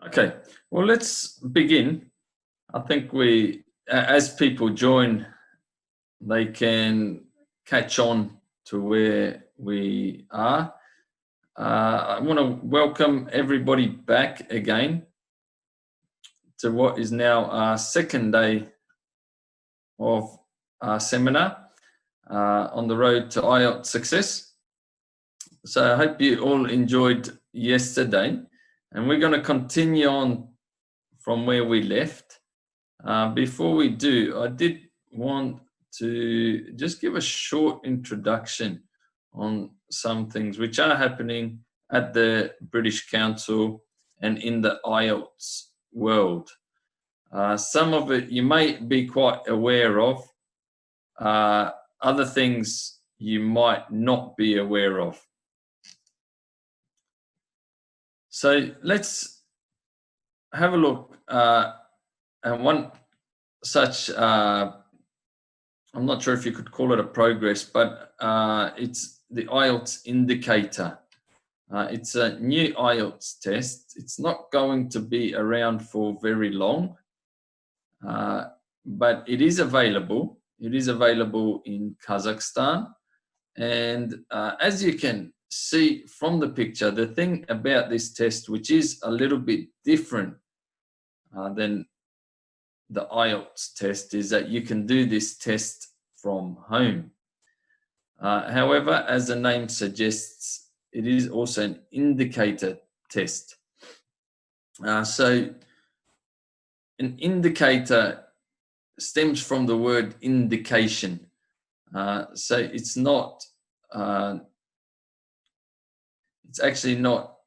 Okay, well, let's begin. I think as people join, they can catch on to where we are. I want to welcome everybody back again to what is now our second day of our seminar on the road to IELTS success. So I hope you all enjoyed yesterday, and we're going to continue on from where we left. Before we do, I did want to just give a short introduction on some things which are happening at the British Council and in the IELTS world. Some of it you may be quite aware of, other things you might not be aware of. So let's have a look at one such, I'm not sure if you could call it a progress, but it's the IELTS indicator. It's a new IELTS test. It's not going to be around for very long, but it is available. It is available in Kazakhstan. And as you can see from the picture, the thing about this test, which is a little bit different than the IELTS test, is that you can do this test from home. However, as the name suggests, it is also an indicator test. So an indicator stems from the word indication. So it's not, it's actually not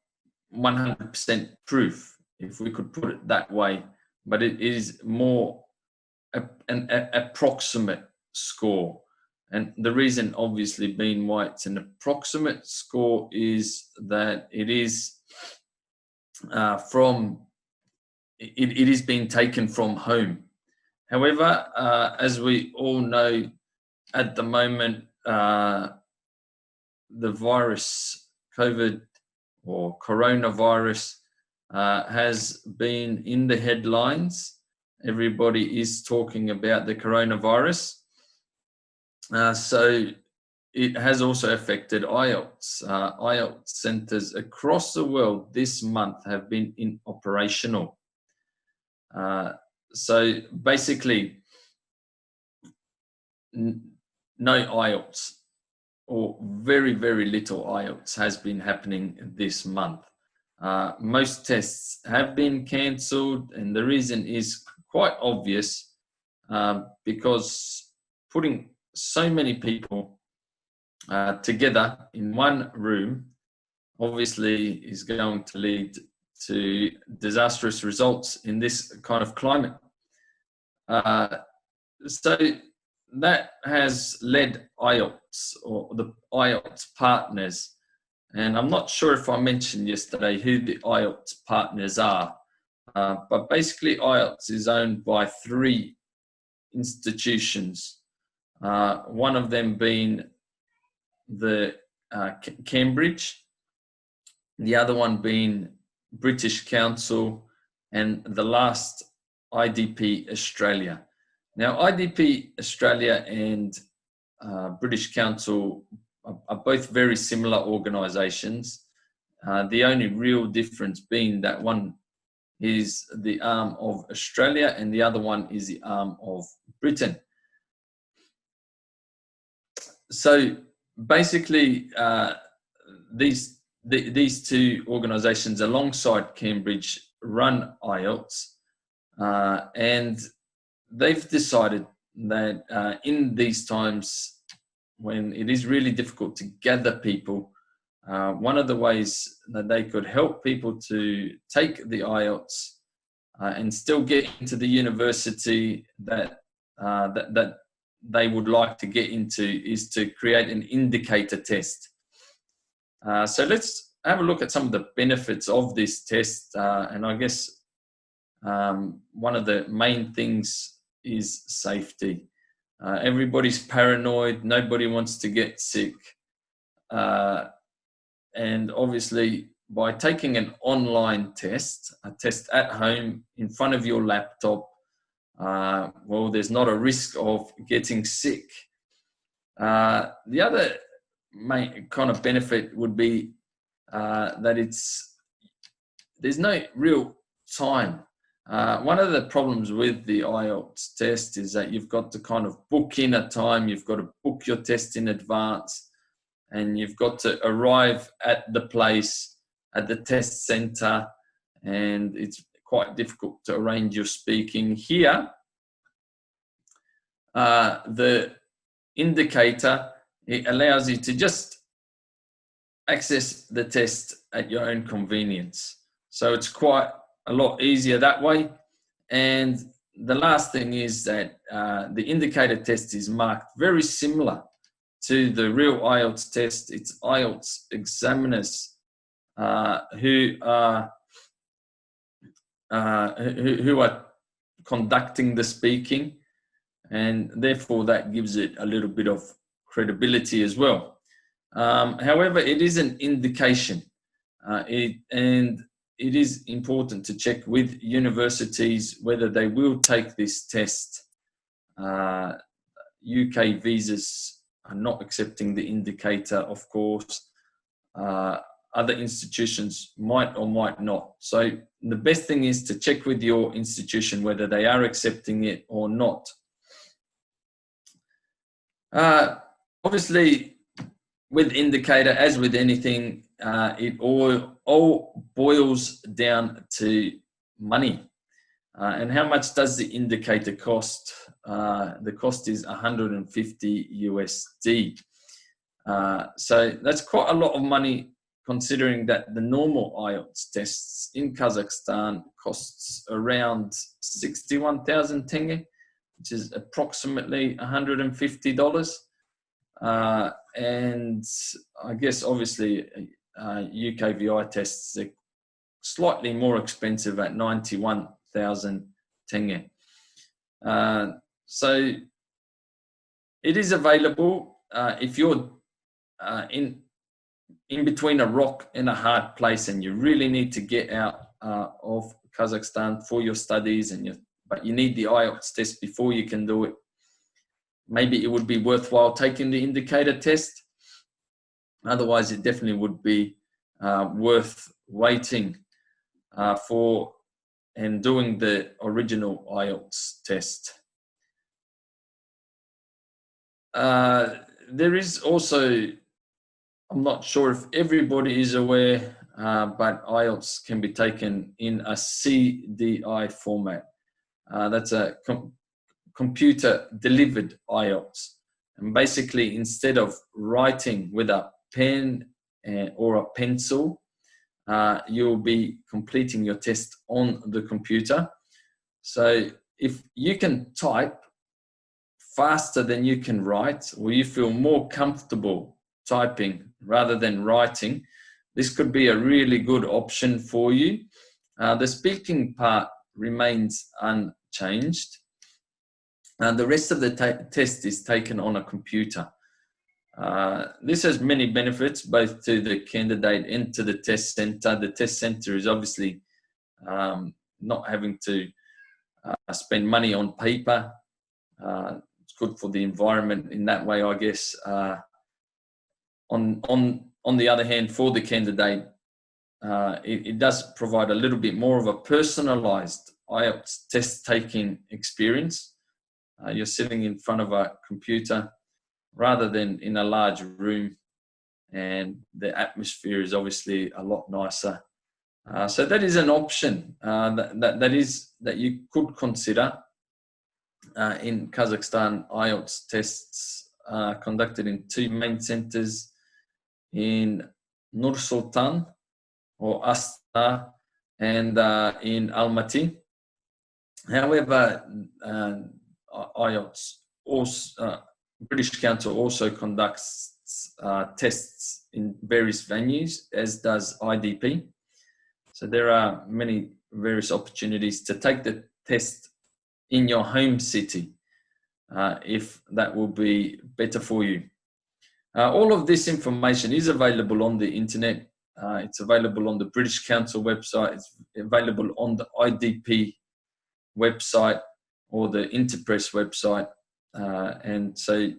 100% proof, if we could put it that way, but it is more an approximate score. And the reason obviously being why it's an approximate score is that it is it is being taken from home. However, as we all know, at the moment, the virus, COVID or coronavirus, has been in the headlines. Everybody is talking about the coronavirus. So it has also affected IELTS. IELTS centres across the world this month have been operational. So basically, no IELTS or very, very little IELTS has been happening this month. Most tests have been cancelled, and the reason is quite obvious, because putting so many people together in one room obviously is going to lead to disastrous results in this kind of climate. So that has led IELTS, or the IELTS partners, and I'm not sure if I mentioned yesterday who the IELTS partners are, but basically IELTS is owned by 3 institutions, one of them being the Cambridge, the other one being British Council, and the last IDP Australia. Now, IDP Australia and British Council are both very similar organisations. The only real difference being that one is the arm of Australia and the other one is the arm of Britain. So basically, these 2 organisations alongside Cambridge run IELTS, and they've decided that in these times when it is really difficult to gather people, one of the ways that they could help people to take the IELTS and still get into the university that they would like to get into is to create an indicator test. So let's have a look at some of the benefits of this test, and I guess one of the main things is safety. Everybody's paranoid, nobody wants to get sick. and obviously by taking an online test, a test at home in front of your laptop, well, there's not a risk of getting sick. The other main kind of benefit would be that there's no real time. One of the problems with the IELTS test is that you've got to kind of book in a time, you've got to book your test in advance, and you've got to arrive at the place, at the test center, and it's quite difficult to arrange your speaking. Here, the indicator, it allows you to just access the test at your own convenience. So it's quite a lot easier that way. And the last thing is that the indicator test is marked very similar to the real IELTS test. It's IELTS examiners who are conducting the speaking, and therefore that gives it a little bit of credibility as well. However, it is an indication, and it is important to check with universities whether they will take this test. UK visas are not accepting the indicator, of course. Other institutions might or might not. So the best thing is to check with your institution whether they are accepting it or not. Obviously, with indicator, as with anything, it all boils down to money. And how much does the indicator cost? The cost is 150 USD. So that's quite a lot of money, considering that the normal IELTS tests in Kazakhstan costs around 61,000 tenge, which is approximately $150. And I guess obviously UKVI tests are slightly more expensive at 91,000 tenge. So it is available if you're in between a rock and a hard place and you really need to get out of Kazakhstan for your studies, but you need the IELTS test before you can do it. Maybe it would be worthwhile taking the indicator test. Otherwise, it definitely would be worth waiting for and doing the original IELTS test. There is also, I'm not sure if everybody is aware, but IELTS can be taken in a CDI format. That's a computer delivered IELTS. And basically, instead of writing with a pen or a pencil, you'll be completing your test on the computer. So if you can type faster than you can write, or you feel more comfortable typing rather than writing, this could be a really good option for you. The speaking part remains unchanged, and the rest of the test is taken on a computer. This has many benefits, both to the candidate and to the test center. The test center is obviously not having to spend money on paper. It's good for the environment in that way, I guess. On the other hand, for the candidate, it does provide a little bit more of a personalized IELTS test taking experience. You're sitting in front of a computer rather than in a large room, and the atmosphere is obviously a lot nicer. So that is an option that you could consider in Kazakhstan. IELTS tests conducted in two main centers, in Nur Sultan or Astana and in Almaty. However, IELTS also, British Council also conducts tests in various venues, as does IDP. So there are many various opportunities to take the test in your home city, if that will be better for you. All of this information is available on the internet. It's available on the British Council website. It's available on the IDP website or the Interpress website. And so,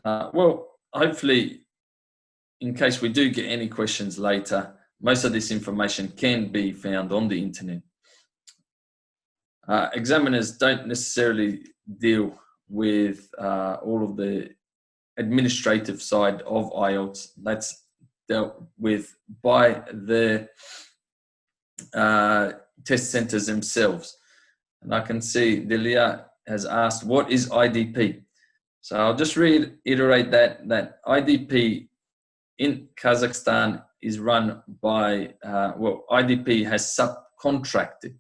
well, hopefully, in case we do get any questions later, most of this information can be found on the internet. Examiners don't necessarily deal with all of the administrative side of IELTS. That's dealt with by the test centers themselves. And I can see Delia has asked, what is IDP? So I'll just reiterate that IDP in Kazakhstan is run by, well, IDP has subcontracted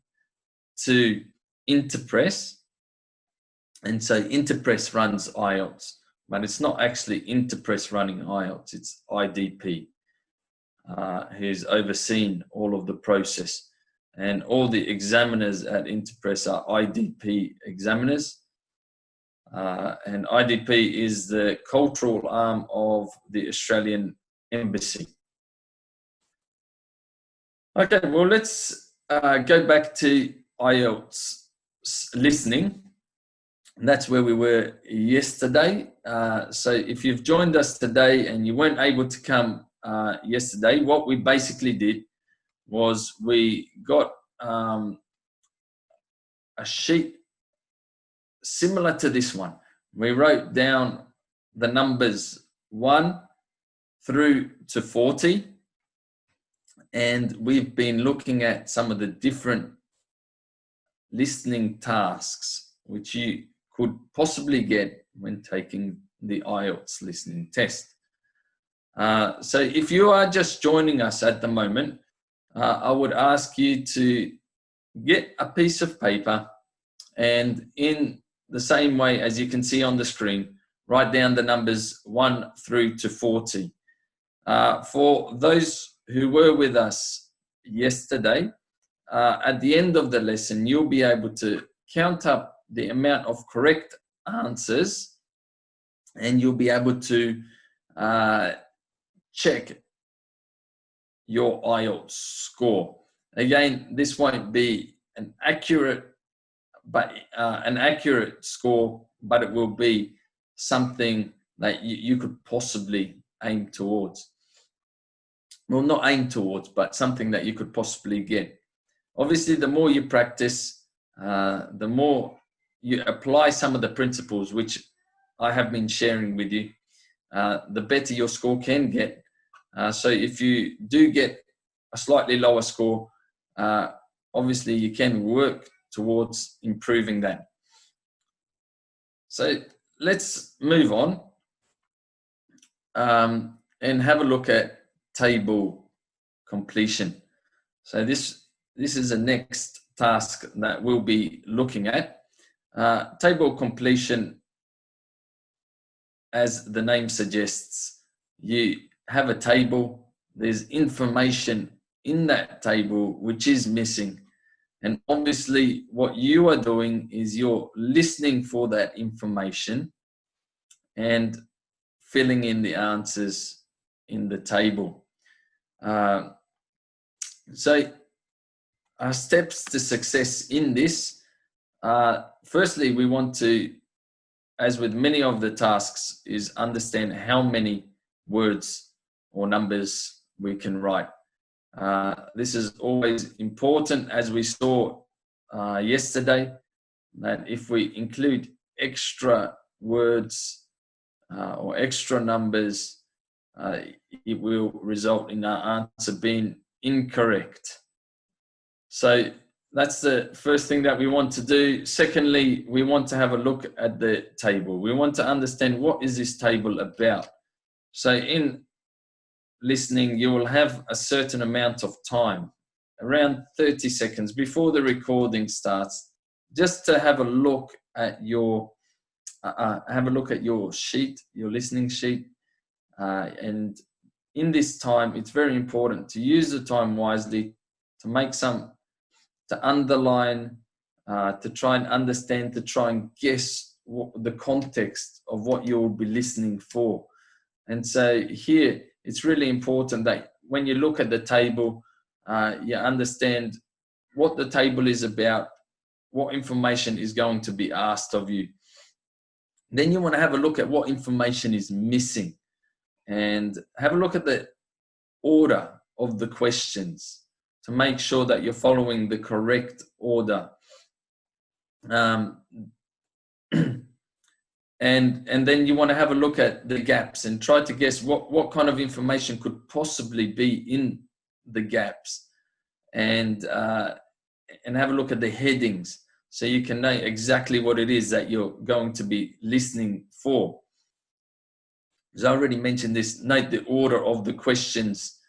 to Interpress. And so Interpress runs IELTS, but it's not actually Interpress running IELTS, it's IDP who's overseen all of the process. And all the examiners at Interpress are IDP examiners. And IDP is the cultural arm of the Australian Embassy. Okay, well, let's go back to IELTS listening. And that's where we were yesterday. So if you've joined us today and you weren't able to come yesterday, what we basically did was we got a sheet similar to this one. We wrote down the numbers 1 through to 40, and we've been looking at some of the different listening tasks which you could possibly get when taking the IELTS listening test. So if you are just joining us at the moment, I would ask you to get a piece of paper and, in the same way as you can see on the screen, write down the numbers 1 through to 40. For those who were with us yesterday, at the end of the lesson, you'll be able to count up the amount of correct answers, and you'll be able to check your IELTS score. Again, this won't be an accurate score, but it will be something that you could possibly aim towards. Well, not aim towards, but something that you could possibly get. Obviously, the more you practice, the more you apply some of the principles which I have been sharing with you, the better your score can get. So if you do get a slightly lower score, obviously you can work towards improving that. So let's move on and have a look at table completion. So this is the next task that we'll be looking at. Table completion, as the name suggests, you have a table, there's information in that table which is missing. And obviously what you are doing is you're listening for that information and filling in the answers in the table. So steps to success in this. Firstly, we want to, as with many of the tasks, is understand how many words or numbers we can write. This is always important, as we saw yesterday, that if we include extra words or extra numbers, it will result in our answer being incorrect. So that's the first thing that we want to do. Secondly, we want to have a look at the table. We want to understand, what is this table about? So in listening, you will have a certain amount of time, around 30 seconds before the recording starts, just to have a look at your sheet, your listening sheet. And in this time, it's very important to use the time wisely, to underline, to try and understand, to try and guess the context of what you'll be listening for. And so here, it's really important that when you look at the table, you understand what the table is about, what information is going to be asked of you. Then you want to have a look at what information is missing and have a look at the order of the questions to make sure that you're following the correct order. And then you want to have a look at the gaps and try to guess what kind of information could possibly be in the gaps, and have a look at the headings so you can know exactly what it is that you're going to be listening for. As I already mentioned this, note the order of the questions.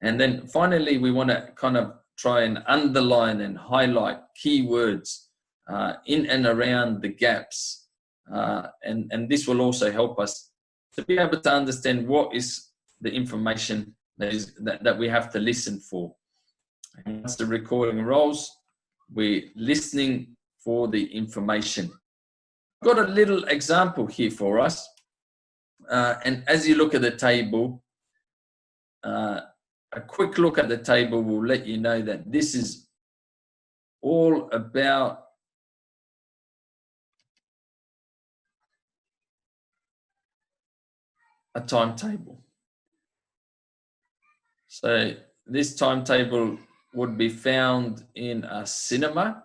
And then finally, we want to kind of try and underline and highlight keywords in and around the gaps. And this will also help us to be able to understand what is the information that we have to listen for. And once the recording rolls, we're listening for the information. I've got a little example here for us. And as you look at the table, a quick look at the table will let you know that this is all about a timetable. So this timetable would be found in a cinema.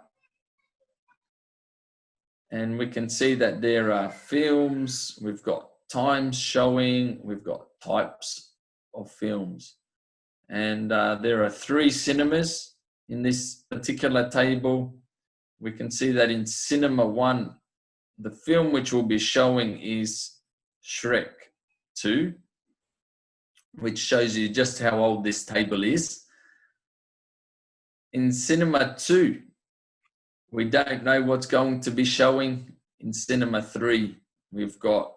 And we can see that there are films, we've got times showing, we've got types of films. And there are 3 cinemas in this particular table. We can see that in Cinema 1, the film which will be showing is Shrek 2, which shows you just how old this table is. In Cinema 2, we don't know what's going to be showing. In Cinema 3, we've got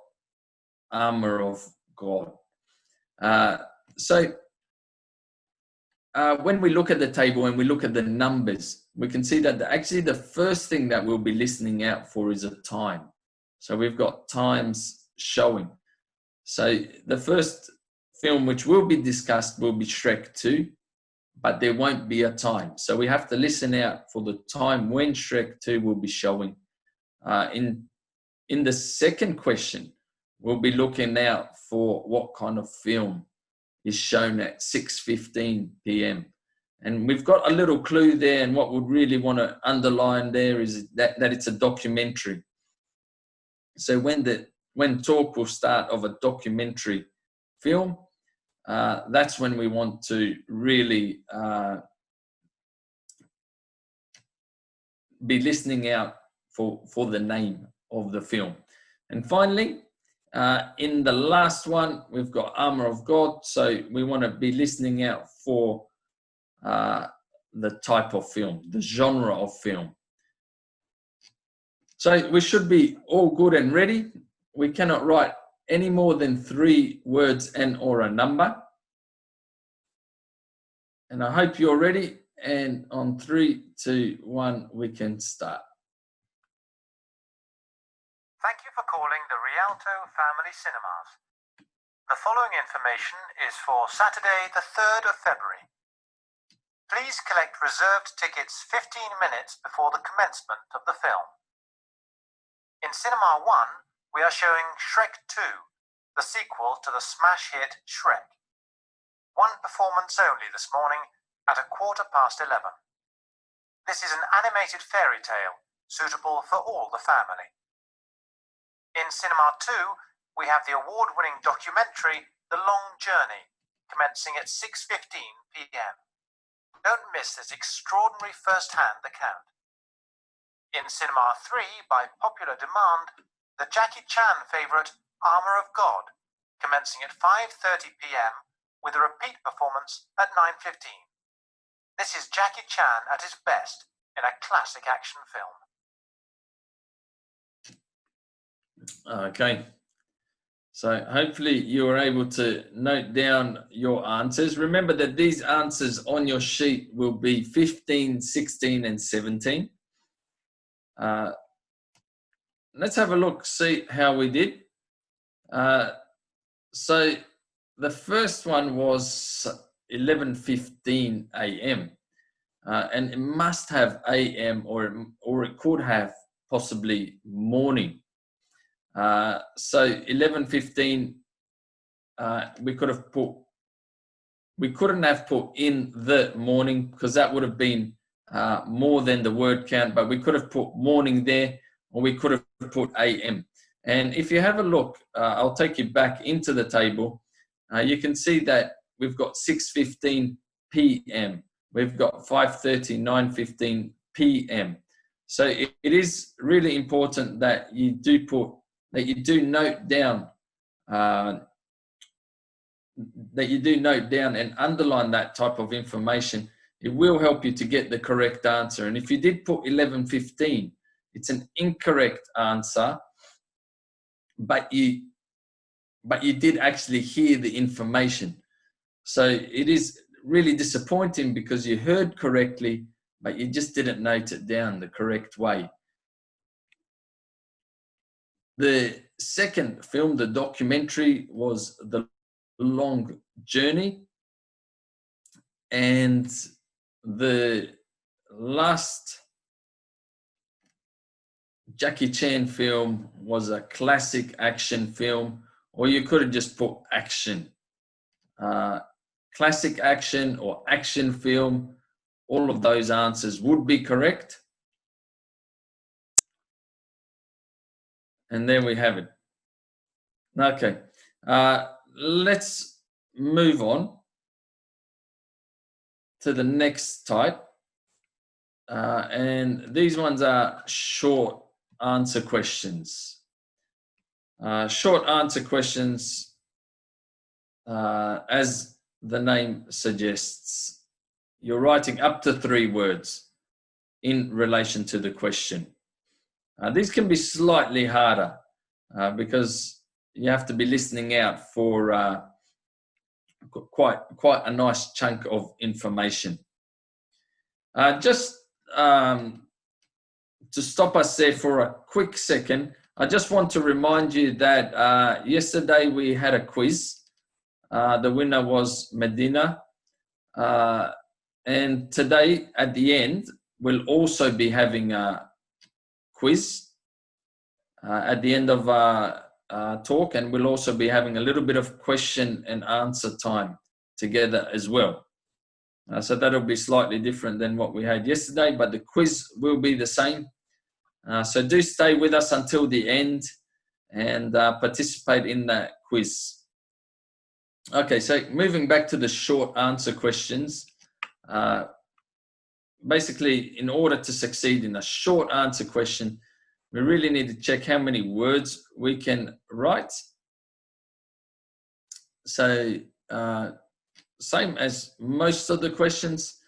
Armor of God. When we look at the table and we look at the numbers, we can see that actually the first thing that we'll be listening out for is a time. So we've got times showing. So the first film which will be discussed will be Shrek 2, but there won't be a time. So we have to listen out for the time when Shrek 2 will be showing. In the second question, we'll be looking out for what kind of film is shown at 6:15 p.m. And we've got a little clue there, and what we'd really want to underline there is that it's a documentary. So when talk will start of a documentary film, that's when we want to really be listening out for the name of the film. And finally, in the last one, we've got Armor of God. So we want to be listening out for the type of film, the genre of film. So we should be all good and ready. We cannot write any more than 3 words and or a number. And I hope you're ready. And on 3, 2, 1, we can start. Thank you for calling the Rialto Family Cinemas. The following information is for Saturday, the 3rd of February. Please collect reserved tickets 15 minutes before the commencement of the film. In Cinema 1, we are showing Shrek 2, the sequel to the smash hit Shrek. 1 performance only this morning at 11:15. This is an animated fairy tale suitable for all the family. In Cinema 2, we have the award-winning documentary The Long Journey, commencing at 6:15 p.m. Don't miss this extraordinary first-hand account. In Cinema 3, by popular demand, the Jackie Chan favourite Armour of God, commencing at 5:30 p.m. with a repeat performance at 9:15. This is Jackie Chan at his best in a classic action film. Okay. So hopefully you are able to note down your answers. Remember that these answers on your sheet will be 15, 16, and 17. let's have a look, see how we did. So the first one was 11:15 a.m. And it must have a.m. or it could have possibly morning. So 11:15, we couldn't have put in the morning because that would have been more than the word count, but we could have put morning there, or we could have put a.m. And if you have a look, I'll take you back into the table. You can see that we've got 6:15 p.m. We've got 5:30, 9:15 p.m. So it is really important that you do note down and underline that type of information. It will help you to get the correct answer. And if you did put 11:15, it's an incorrect answer, but you did actually hear the information. So it is really disappointing because you heard correctly, but you just didn't note it down the correct way. The second film, the documentary, was The Long Journey. And the last Jackie Chan film was a classic action film, or you could have just put action. Classic action or action film, all of those answers would be correct. And there we have it. Okay, let's move on to the next type. And these ones are short answer questions. Short answer questions, as the name suggests, you're writing up to 3 words in relation to the question. These can be slightly harder because you have to be listening out for quite a nice chunk of information. Just to stop us there for a quick second, I just want to remind you that yesterday we had a quiz. The winner was Medina. And today at the end, we'll also be having a quiz at the end of our talk, and we'll also be having a little bit of question and answer time together as well. So that'll be slightly different than what we had yesterday, but the quiz will be the same. So do stay with us until the end and participate in that quiz. Okay, so moving back to the short answer questions. Basically, in order to succeed in a short answer question, we really need to check how many words we can write. So same as most of the questions.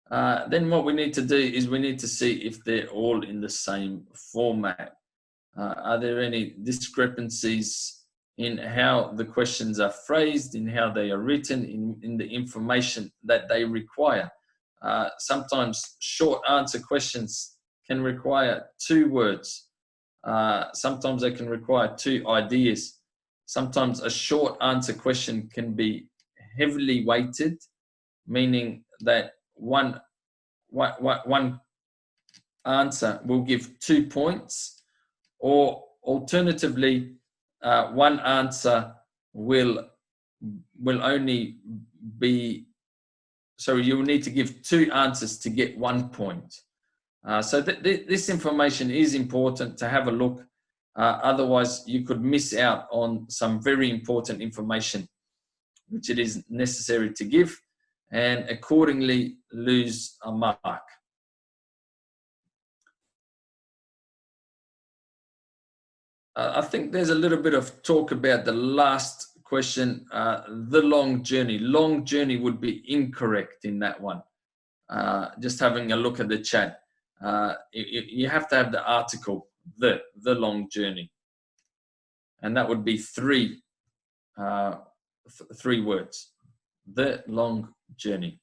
Then what we need to do is we need to see if they're all in the same format. Are there any discrepancies in how the questions are phrased, in how they are written, in the information that they require? Sometimes short answer questions can require 2 words. Sometimes they can require 2 ideas. Sometimes a short answer question can be heavily weighted, meaning that one answer will give 2 points, or alternatively, one answer will only be, so you'll need to give 2 answers to get 1 point. So this information is important to have a look. Otherwise, you could miss out on some very important information, which it is necessary to give, and accordingly lose a mark. I think there's a little bit of talk about the last question, the long journey. Long journey would be incorrect in that one. Just having a look at the chat. You have to have the article, the long journey. And that would be 3 words. The long journey.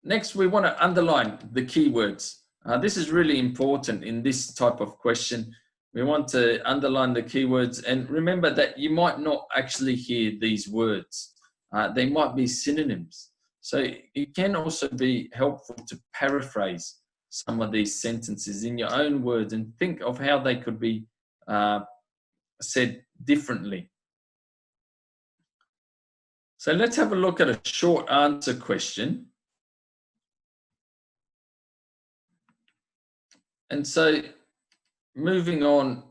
Next, we want to underline the keywords. This is really important in this type of question. We want to underline the keywords and remember that you might not actually hear these words. They might be synonyms. So it can also be helpful to paraphrase some of these sentences in your own words and think of how they could be said differently. So let's have a look at a short answer question. And so moving on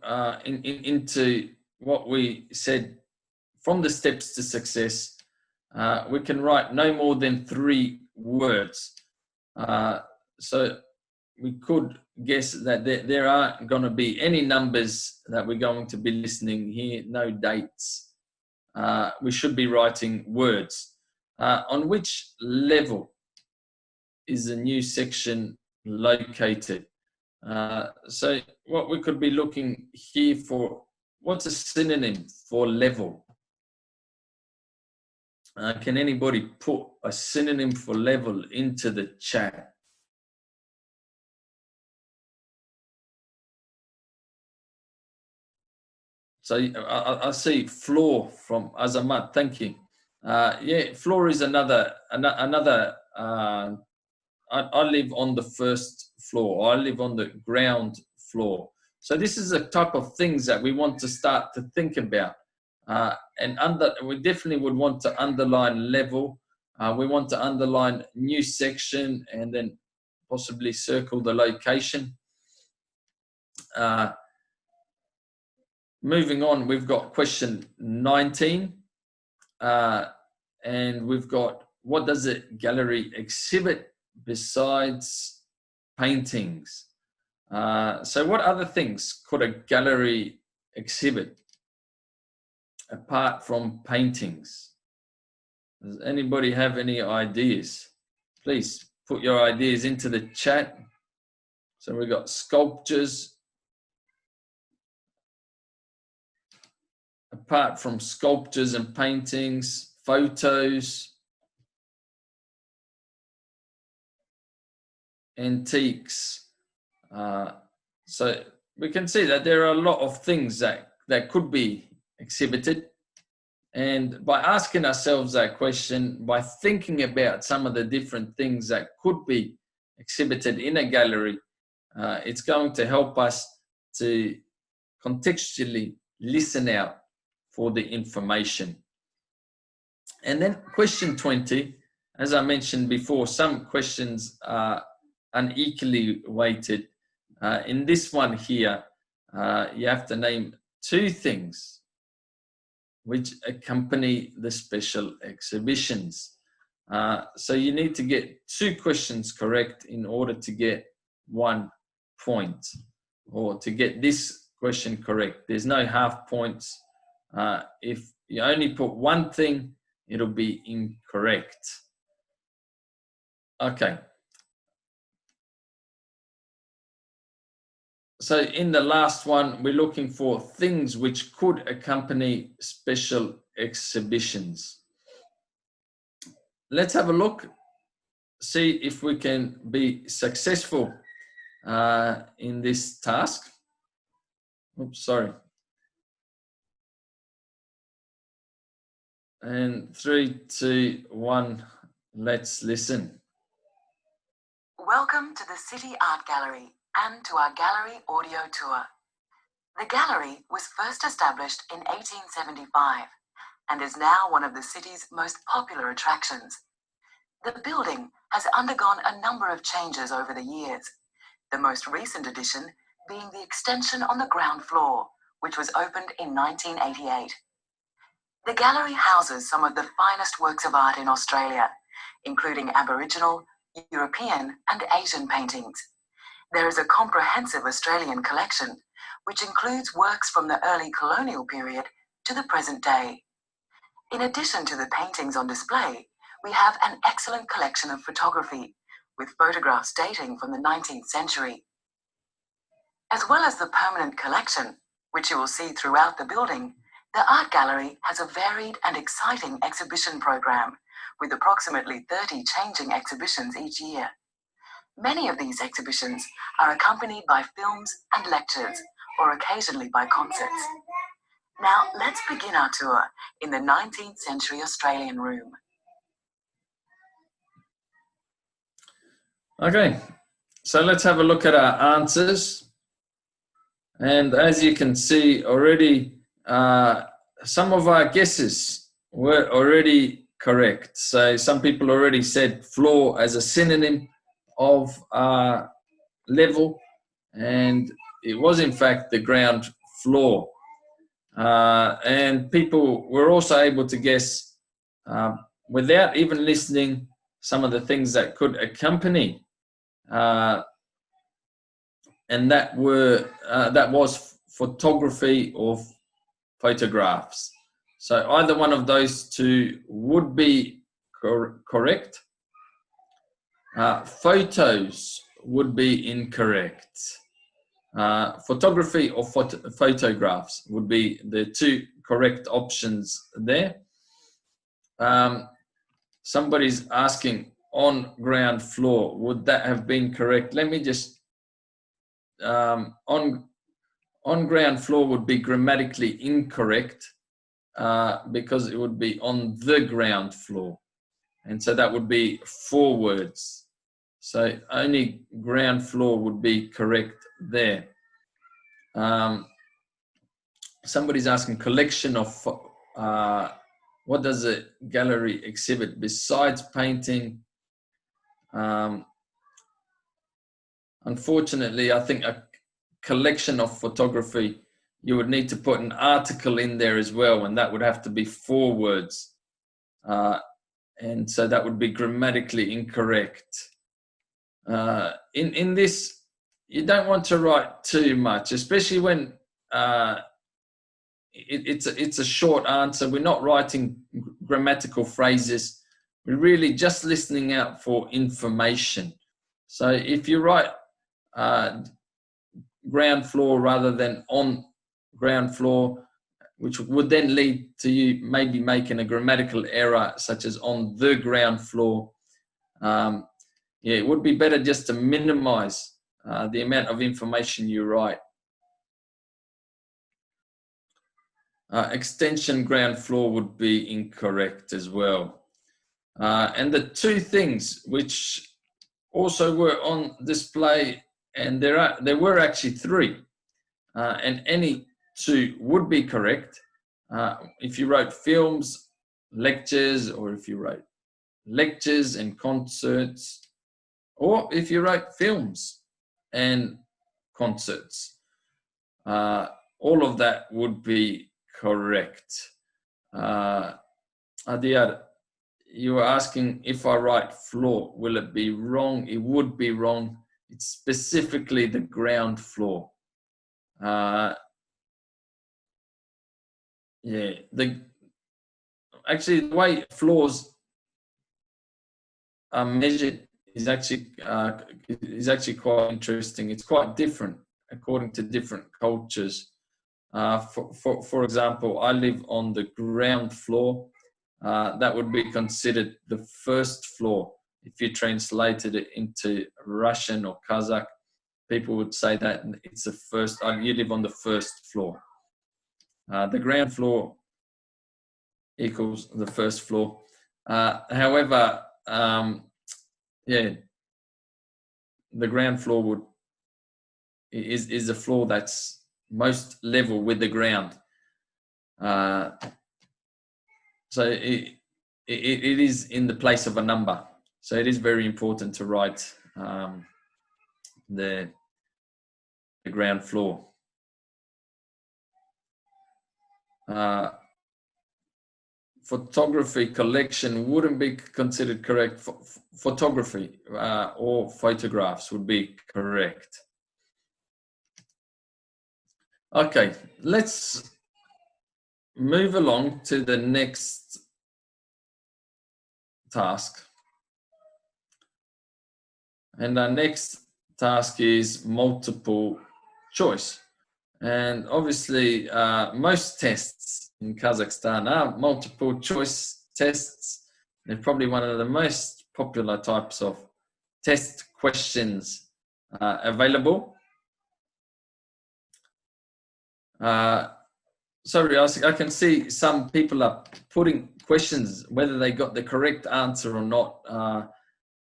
into what we said from the steps to success, we can write no more than 3 words. So we could guess that there aren't going to be any numbers that we're going to be listening here, no dates. We should be writing words. On which level is the new section located? So what we could be looking here for, what's a synonym for level? Can anybody put a synonym for level into the chat? So I see floor from Azamat. Thank you. Yeah, floor is another. I live on the first floor. I live on the ground floor. So this is a type of things that we want to start to think about. We definitely would want to underline level. We want to underline new section and then possibly circle the location. Moving on, we've got question 19. And we've got, what does a gallery exhibit besides paintings? So what other things could a gallery exhibit apart from paintings? Does anybody have any ideas? Please put your ideas into the chat. So we've got sculptures. Apart from sculptures and paintings, photos, antiques. So we can see that there are a lot of things that could be exhibited. And by asking ourselves that question, by thinking about some of the different things that could be exhibited in a gallery, it's going to help us to contextually listen out for the information. And then question 20, as I mentioned before, some questions are unequally weighted. In this one here, you have to name 2 things which accompany the special exhibitions. So you need to get 2 questions correct in order to get 1 point, or to get this question correct. There's no half points. If you only put 1 thing, it'll be incorrect. Okay. So in the last one, we're looking for things which could accompany special exhibitions. Let's have a look, see if we can be successful in this task. Oops, sorry. And 3, 2, 1, let's listen. Welcome to the City Art Gallery and to our gallery audio tour. The gallery was first established in 1875 and is now one of the city's most popular attractions. The building has undergone a number of changes over the years, the most recent addition being the extension on the ground floor, which was opened in 1988. The gallery houses some of the finest works of art in Australia, including Aboriginal, European and Asian paintings. There is a comprehensive Australian collection, which includes works from the early colonial period to the present day. In addition to the paintings on display, we have an excellent collection of photography, with photographs dating from the 19th century. As well as the permanent collection, which you will see throughout the building, the art gallery has a varied and exciting exhibition program, with approximately 30 changing exhibitions each year. Many of these exhibitions are accompanied by films and lectures, or occasionally by concerts. Now, let's begin our tour in the 19th century Australian Room. Okay, so let's have a look at our answers. And as you can see already, some of our guesses were already correct. So some people already said floor as a synonym of level, and it was in fact the ground floor. And people were also able to guess without even listening some of the things that could accompany, and that was photography or photographs. So either one of those two would be correct. Photos would be incorrect. Photography or photographs would be the two correct options there. Somebody's asking on ground floor, would that have been correct? Let me just, on ground floor would be grammatically incorrect because it would be on the ground floor. And so that would be 4 words. So only ground floor would be correct there. Somebody's asking collection of, what does a gallery exhibit besides painting? Unfortunately, I think a collection of photography, you would need to put an article in there as well, and that would have to be 4 words. And so that would be grammatically incorrect. In this, you don't want to write too much, especially when it's a short answer. We're not writing grammatical phrases. We're really just listening out for information. So if you write ground floor rather than on ground floor, which would then lead to you maybe making a grammatical error such as on the ground floor, it would be better just to minimize the amount of information you write. Extension ground floor would be incorrect as well. And the 2 things which also were on display, and there were actually 3, and any 2 would be correct. If you wrote films, lectures, or if you wrote lectures and concerts, or if you wrote films and concerts, all of that would be correct. Adiyar, you were asking if I write floor, will it be wrong? It would be wrong. It's specifically the ground floor. Actually, the way floors are measured is actually quite interesting. It's quite different according to different cultures. For example, I live on the ground floor. That would be considered the first floor. If you translated it into Russian or Kazakh, people would say that it's the first. You live on the first floor. The ground floor equals the first floor. However, the ground floor is the floor that's most level with the ground. So it is in the place of a number. So it is very important to write the ground floor. Photography collection wouldn't be considered correct. Photography or photographs would be correct. Okay, let's move along to the next task. And our next task is multiple choice. And obviously, most tests in Kazakhstan are multiple choice tests. They're probably one of the most popular types of test questions available. Sorry, I can see some people are putting questions, whether they got the correct answer or not.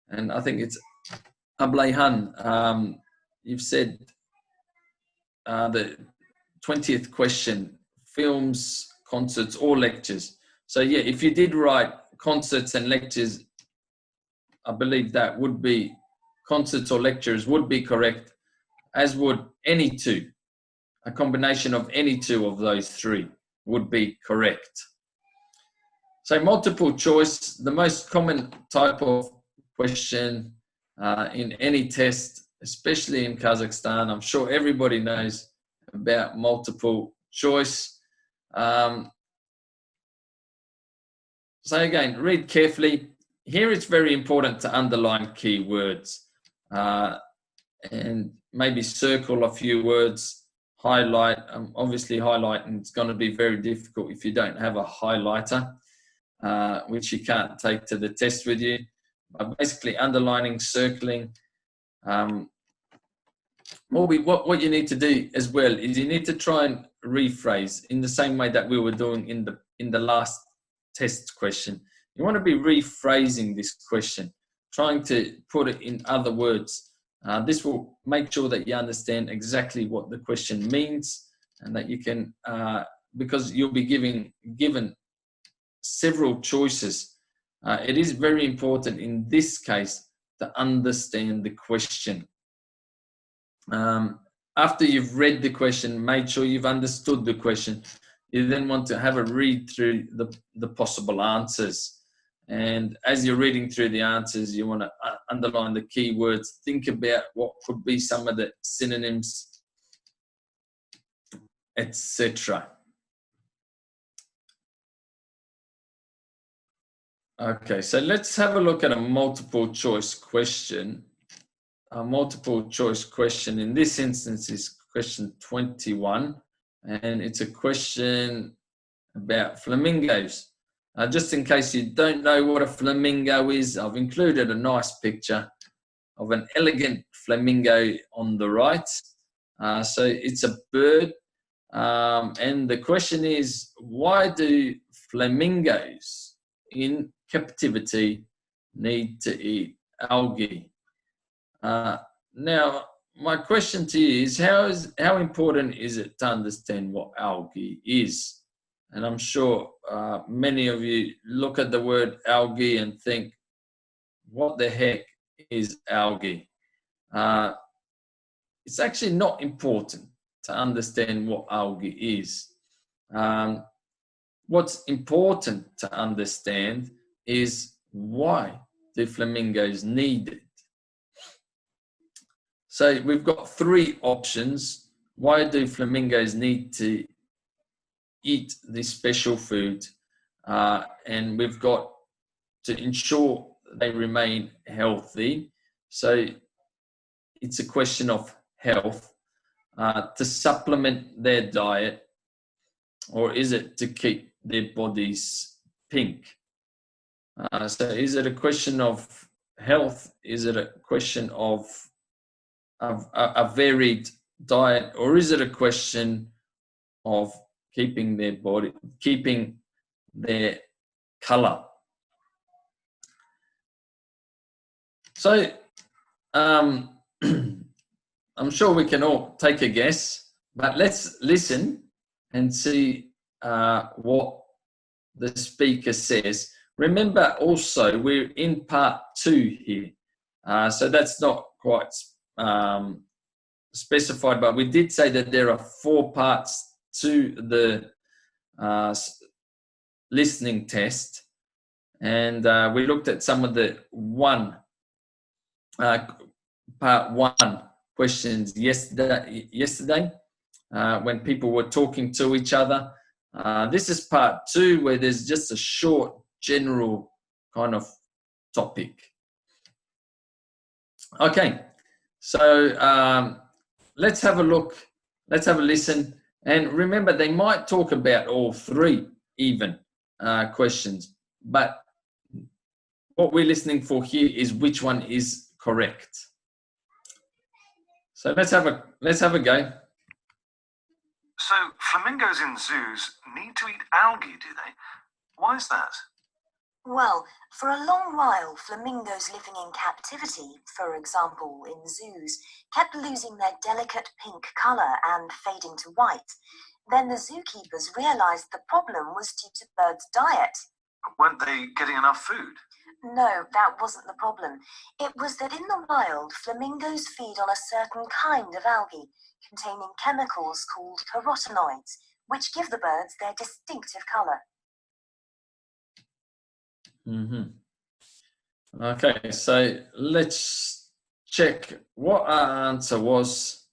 And I think it's Ablayhan. You've said the 20th question, films, concerts, or lectures. So yeah, if you did write concerts and lectures, I believe that would be, concerts or lectures would be correct, as would any two. A combination of any two of those three would be correct. So multiple choice, the most common type of question in any test, especially in Kazakhstan. I'm sure everybody knows about multiple choice. So again, read carefully. Here it's very important to underline keywords and maybe circle a few words. Highlight, obviously highlighting is going to be very difficult if you don't have a highlighter, which you can't take to the test with you. But basically underlining, circling. What you need to do as well is you need to try and rephrase in the same way that we were doing in the last test question. You want to be rephrasing this question, trying to put it in other words. This will make sure that you understand exactly what the question means, and that you can, because you'll be given several choices. It is very important in this case to understand the question. After you've read the question, make sure you've understood the question. You then want to have a read through the possible answers. And as you're reading through the answers, you want to underline the keywords. Think about what could be some of the synonyms, etc. Okay, so let's have a look at a multiple choice question. A multiple choice question in this instance is question 21, and it's a question about flamingos. Just in case you don't know what a flamingo is, I've included a nice picture of an elegant flamingo on the right. So it's a bird, and the question is, why do flamingos in captivity need to eat algae? Now, my question to you is, how important is it to understand what algae is? And I'm sure many of you look at the word algae and think, what the heck is algae? It's actually not important to understand what algae is. What's important to understand is, why do flamingos need it? So we've got three options. Why do flamingos need to eat this special food? And we've got to ensure they remain healthy. So it's a question of health, to supplement their diet, or is it to keep their bodies pink? So is it a question of health? Is it a question of a varied diet, or is it a question of keeping their body, keeping their color? So I'm sure we can all take a guess, but let's listen and see what the speaker says. Remember also, we're in part 2 here, so that's not quite specified, but we did say that there are 4 parts to the listening test, and we looked at some of the part 1 questions yesterday when people were talking to each other. This is part 2, where there's just a short general kind of topic. Okay, so let's have a look, let's have a listen, and remember, they might talk about all 3 even questions, but what we're listening for here is which one is correct. So let's have a go. So flamingos in zoos need to eat algae, do they? Why is that? Well, for a long while, flamingos living in captivity, for example in zoos, kept losing their delicate pink colour and fading to white. Then the zookeepers realised the problem was due to birds' diet. Weren't they getting enough food? No, that wasn't the problem. It was that in the wild, flamingos feed on a certain kind of algae containing chemicals called carotenoids, which give the birds their distinctive colour. Okay, so let's check what our answer was.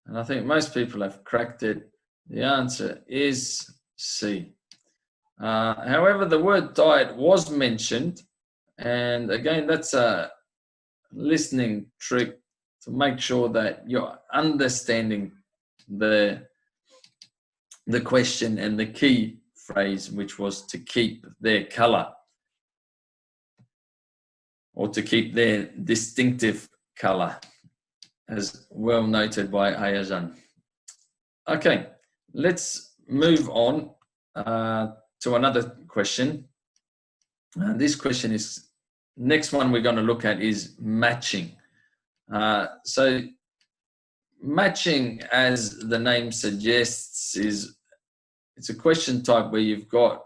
And I think most people have cracked it. The answer is C. However, the word diet was mentioned. And again, that's a listening trick to make sure that you're understanding the question and the key phrase, which was to keep their color or to keep their distinctive color, as well noted by Ayazan. Okay, let's move on to another question. This question is, next one we're going to look at is matching. So matching, as the name suggests, it's a question type where you've got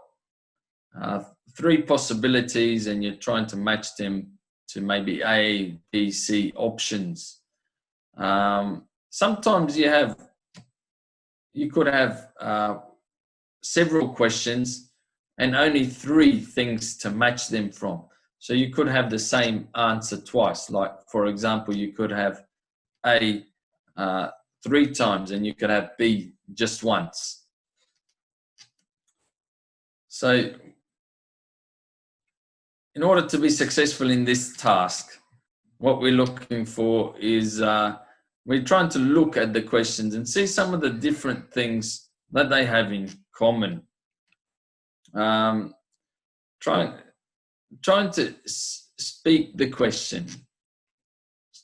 three possibilities and you're trying to match them to maybe A, B, C options. Sometimes you could have several questions and only three things to match them from. So you could have the same answer twice. Like, for example, you could have A 3 times and you could have B just once. So in order to be successful in this task, what we're looking for is we're trying to look at the questions and see some of the different things that they have in common. Trying to speak the question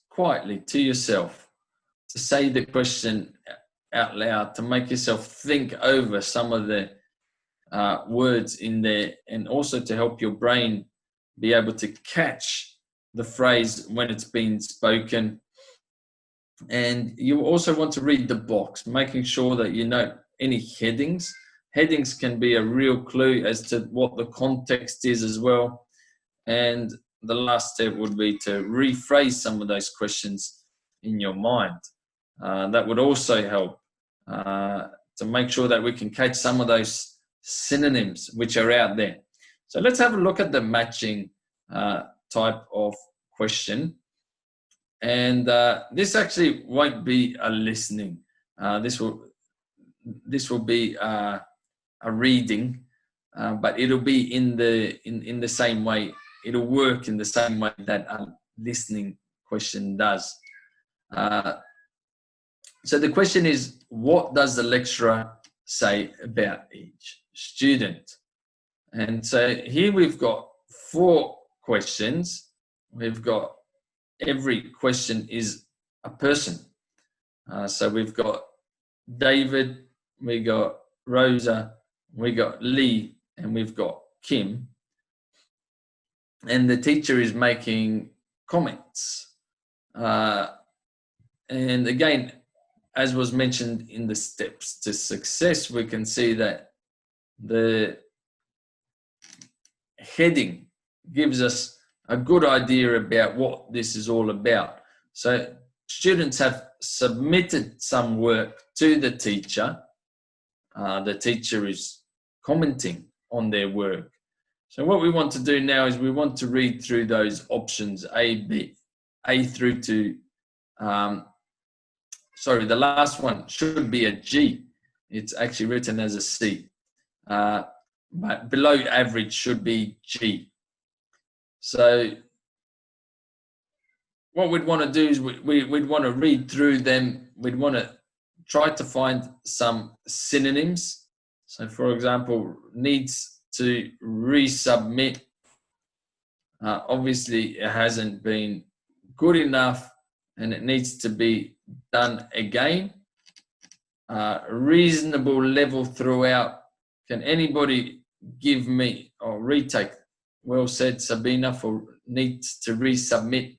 quietly to yourself, to say the question out loud, to make yourself think over some of the words in there, and also to help your brain be able to catch the phrase when it's being spoken. And you also want to read the box, making sure that you know any headings. Headings can be a real clue as to what the context is as well. And the last step would be to rephrase some of those questions in your mind. That would also help to make sure that we can catch some of those synonyms which are out there. So let's have a look at the matching type of question. And this actually won't be a listening. This will be a reading, but it'll be in the same way. It'll work in the same way that a listening question does. So the question is, what does the lecturer say about each student? And so here we've got 4 questions. We've got, every question is a person. So we've got David, we got Rosa, we got Lee, and we've got Kim. And the teacher is making comments. And again, as was mentioned in the steps to success, we can see that the heading gives us a good idea about what this is all about. So students have submitted some work to the teacher. The teacher is commenting on their work. So what we want to do now is we want to read through those options A through to, the last one should be a G. It's actually written as a C. But below average should be G. So what we'd want to do is we'd want to read through them. We'd want to try to find some synonyms. So for example, needs to resubmit. Obviously it hasn't been good enough, and it needs to be done again. Reasonable level throughout. Can anybody give me or retake? Well said, Sabina, for needs to resubmit.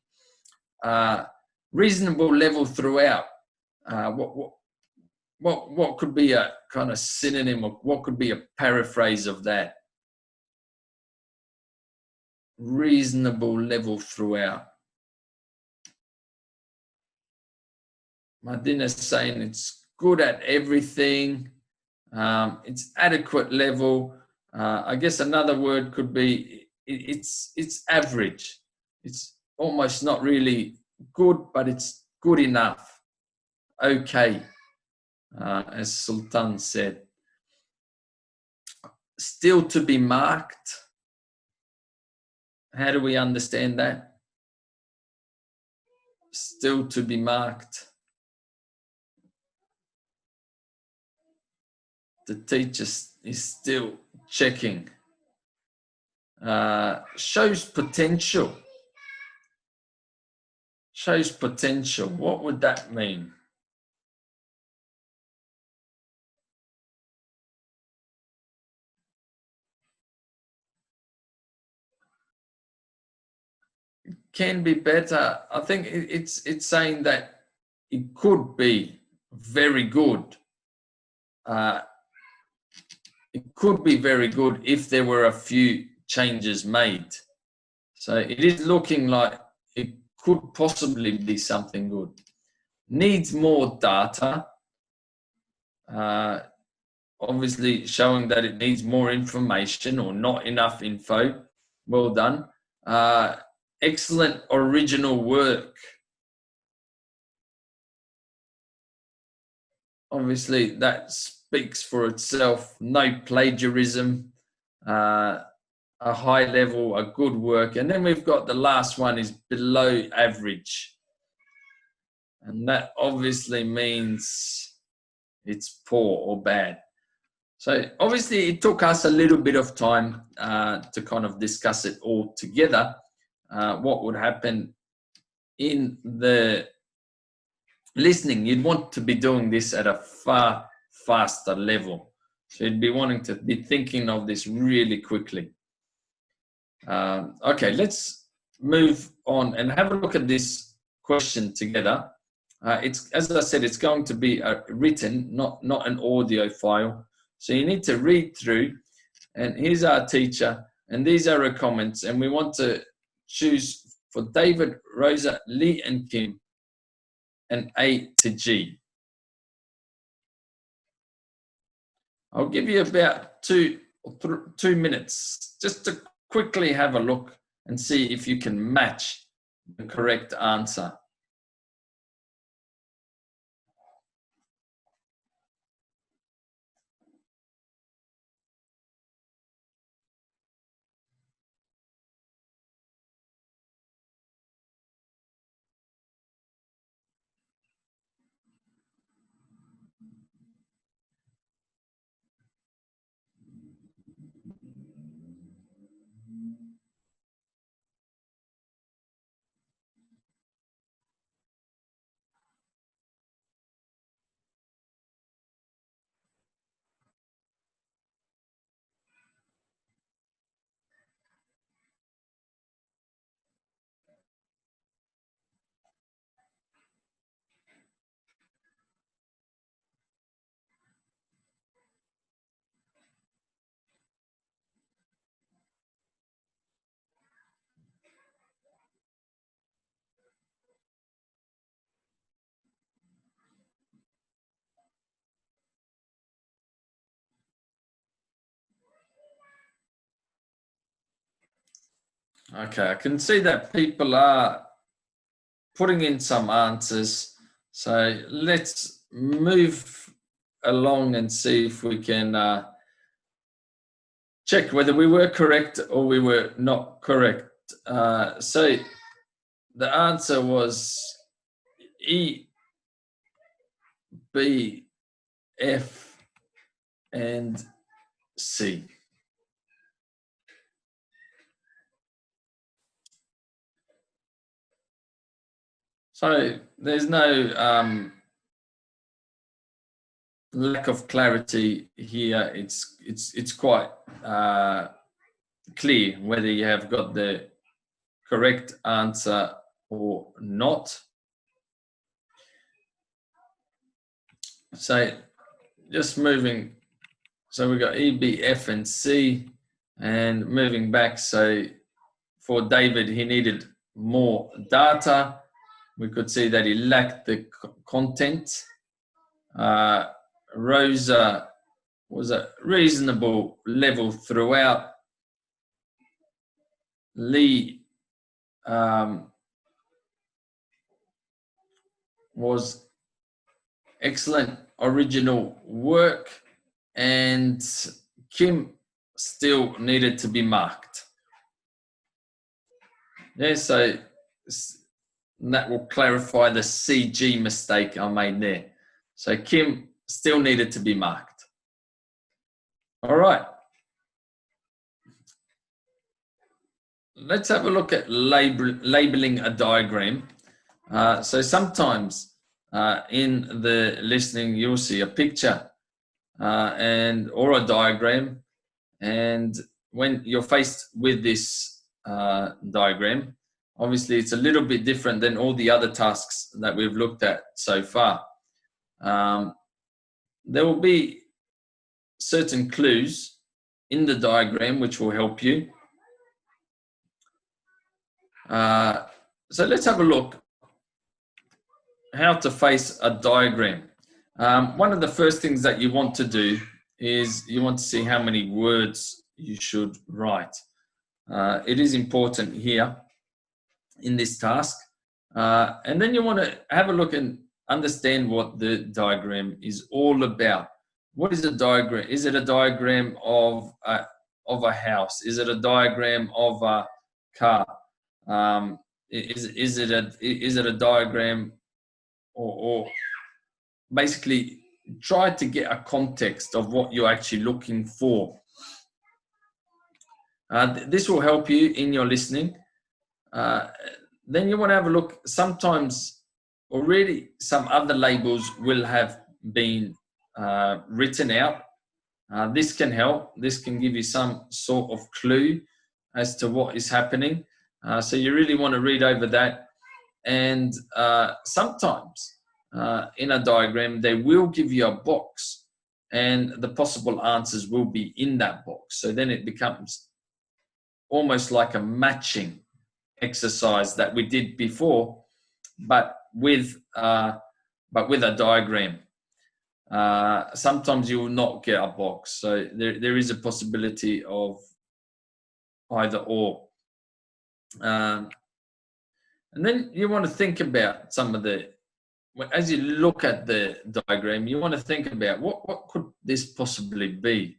Reasonable level throughout. What could be a kind of synonym, or what could be a paraphrase of that? Reasonable level throughout. Madina's saying it's good at everything. It's adequate level. I guess another word could be it's average. It's almost not really good, but it's good enough. Okay, as Sultan said. Still to be marked. How do we understand that? Still to be marked. The teacher is still checking. Shows potential. Shows potential. What would that mean? Can be better. I think it's saying that it could be very good. It could be very good if there were a few changes made. So it is looking like it could possibly be something good. Needs more data. Obviously showing that it needs more information or not enough info. Well done. Excellent original work. Obviously that speaks for itself. No plagiarism. A high level, a good work. And then we've got the last one is below average. And that obviously means it's poor or bad. So obviously it took us a little bit of time to kind of discuss it all together. What would happen in the listening? You'd want to be doing this at a far faster level. So you'd be wanting to be thinking of this really quickly. Okay, let's move on and have a look at this question together. It's, as I said, it's going to be written, not an audio file. So you need to read through, and here's our teacher, and these are her comments, and we want to choose for David, Rosa, Lee, and Kim, an A to G. I'll give you about 2 minutes just to quickly have a look and see if you can match the correct answer. Okay, I can see that people are putting in some answers. So let's move along and see if we can check whether we were correct or we were not correct. So the answer was E, B, F, and C. So there's no lack of clarity here. It's quite clear whether you have got the correct answer or not. So just moving, so we've got E, B, F, and C, and moving back. So for David, he needed more data. We could see that he lacked the content. Rosa was a reasonable level throughout. Lee was excellent original work, and Kim still needed to be marked. Yeah, so that will clarify the CG mistake I made there. So Kim still needed to be marked. All right. Let's have a look at labeling a diagram. So sometimes in the listening, you'll see a picture or a diagram. And when you're faced with this diagram, obviously it's a little bit different than all the other tasks that we've looked at so far. There will be certain clues in the diagram which will help you. So let's have a look how to face a diagram. One of the first things that you want to do is you want to see how many words you should write. It is important here in this task. And then you want to have a look and understand what the diagram is all about. What is a diagram? Is it a diagram of a house? Is it a diagram of a car? Is it a diagram or basically try to get a context of what you're actually looking for. This will help you in your listening. Then you want to have a look. Sometimes already some other labels will have been written out. This can help. This can give you some sort of clue as to what is happening. So you really want to read over that. And sometimes in a diagram, they will give you a box and the possible answers will be in that box. So then it becomes almost like a matching exercise that we did before, but with a diagram. Sometimes you will not get a box. So there is a possibility of either or. And then you want to think about some of as you look at the diagram, you want to think about what could this possibly be?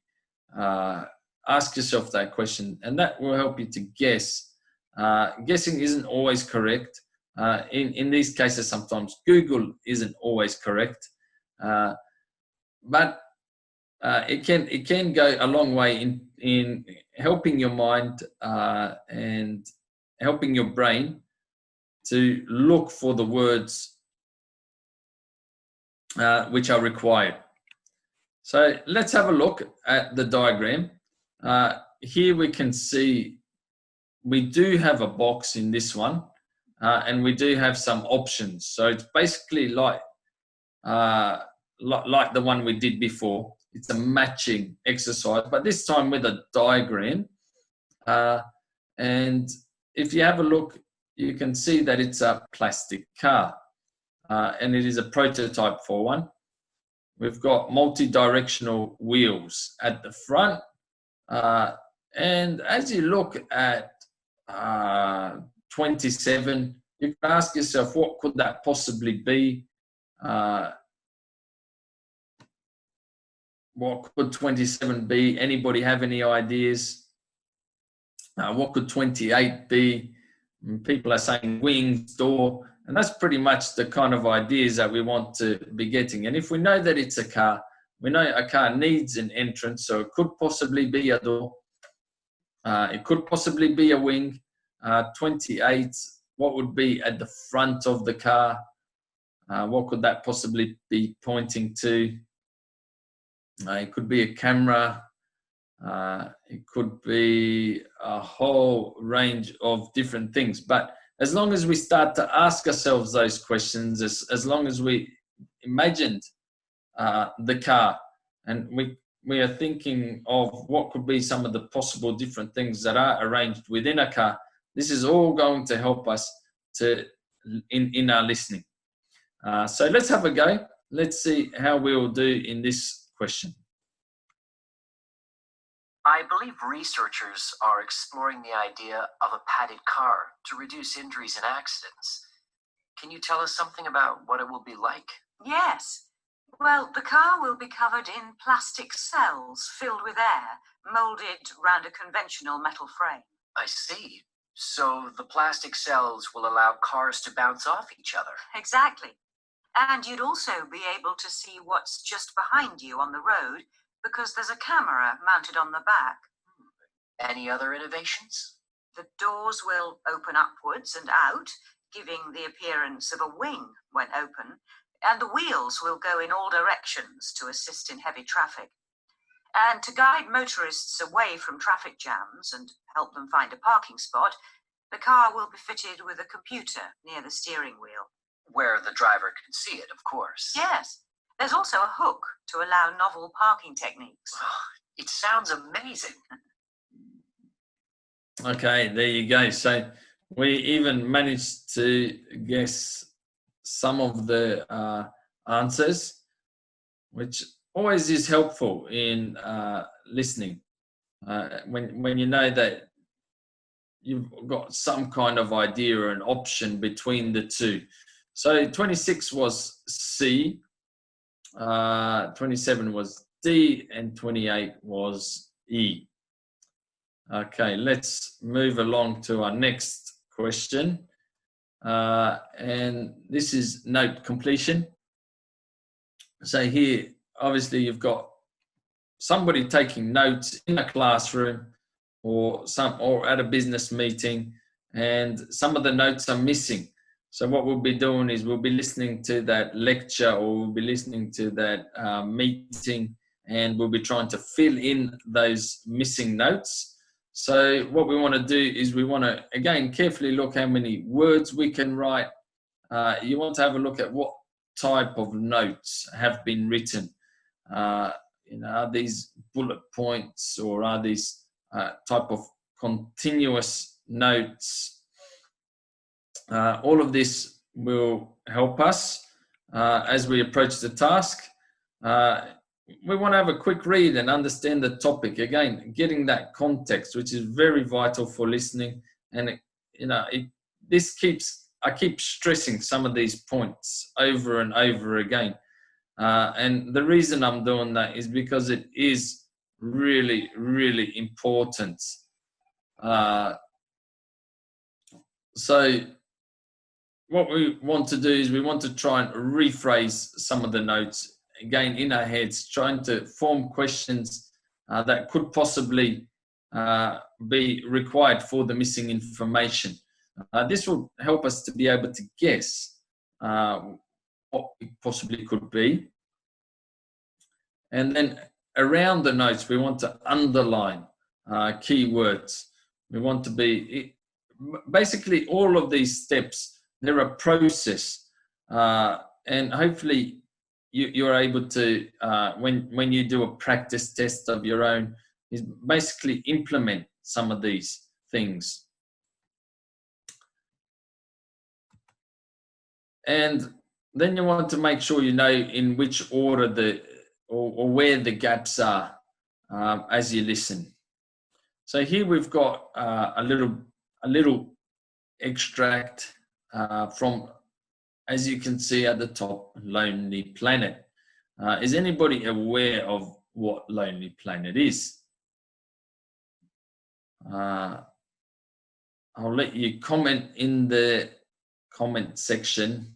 Ask yourself that question, and that will help you to guess. Guessing isn't always correct. In these cases, sometimes Google isn't always correct, but it can go a long way in helping your mind and helping your brain to look for the words which are required. So let's have a look at the diagram. Here we can see we do have a box in this one, and we do have some options. So it's basically like the one we did before. It's a matching exercise, but this time with a diagram. And if you have a look, you can see that it's a plastic car, and it is a prototype for one. We've got multi-directional wheels at the front, and as you look at 27, you can ask yourself, what could that possibly be? What could 27 be? Anybody have any ideas? What could 28 be? People are saying wings, door, and that's pretty much the kind of ideas that we want to be getting. And if we know that it's a car, we know a car needs an entrance, so it could possibly be a door. It could possibly be a wing. 28 what would be at the front of the car? What could that possibly be pointing to? It could be a camera. It could be a whole range of different things. But as long as we start to ask ourselves those questions, as long as we imagined the car, and we are thinking of what could be some of the possible different things that are arranged within a car, this is all going to help us in our listening. So let's have a go. Let's see how we'll do in this question. I believe researchers are exploring the idea of a padded car to reduce injuries and accidents. Can you tell us something about what it will be like? Yes. Well, the car will be covered in plastic cells filled with air, molded round a conventional metal frame. I see. So the plastic cells will allow cars to bounce off each other. Exactly. And you'd also be able to see what's just behind you on the road because there's a camera mounted on the back. Any other innovations? The doors will open upwards and out, giving the appearance of a wing when open, and the wheels will go in all directions to assist in heavy traffic. And to guide motorists away from traffic jams and help them find a parking spot, the car will be fitted with a computer near the steering wheel. Where the driver can see it, of course. Yes. There's also a hook to allow novel parking techniques. Oh, it sounds amazing. Okay, there you go. So we even managed to guess some of the answers, which always is helpful in listening. When you know that you've got some kind of idea or an option between the two. So 26 was C, 27 was D, and 28 was E. Okay, let's move along to our next question. And this is note completion. So here, obviously, you've got somebody taking notes in a classroom or at a business meeting, and some of the notes are missing. So what we'll be doing is we'll be listening to that lecture, or we'll be listening to that meeting, and we'll be trying to fill in those missing notes. So what we want to do is we want to, again, carefully look how many words we can write. You want to have a look at what type of notes have been written. Are these bullet points, or are these type of continuous notes? All of this will help us as we approach the task. We want to have a quick read and understand the topic. Again, getting that context, which is very vital for listening. And I keep stressing some of these points over and over again. And the reason I'm doing that is because it is really, really important. So what we want to do is we want to try and rephrase some of the notes, again, in our heads, trying to form questions that could possibly be required for the missing information. This will help us to be able to guess what it possibly could be. And then around the notes, we want to underline keywords. We want to be, basically all of these steps, they're a process. And hopefully you're able to, when you do a practice test of your own, is basically implement some of these things. And then you want to make sure you know in which order or where the gaps are as you listen. So here we've got a little extract from, as you can see at the top, Lonely Planet. Is anybody aware of what Lonely Planet is? I'll let you comment in the comment section,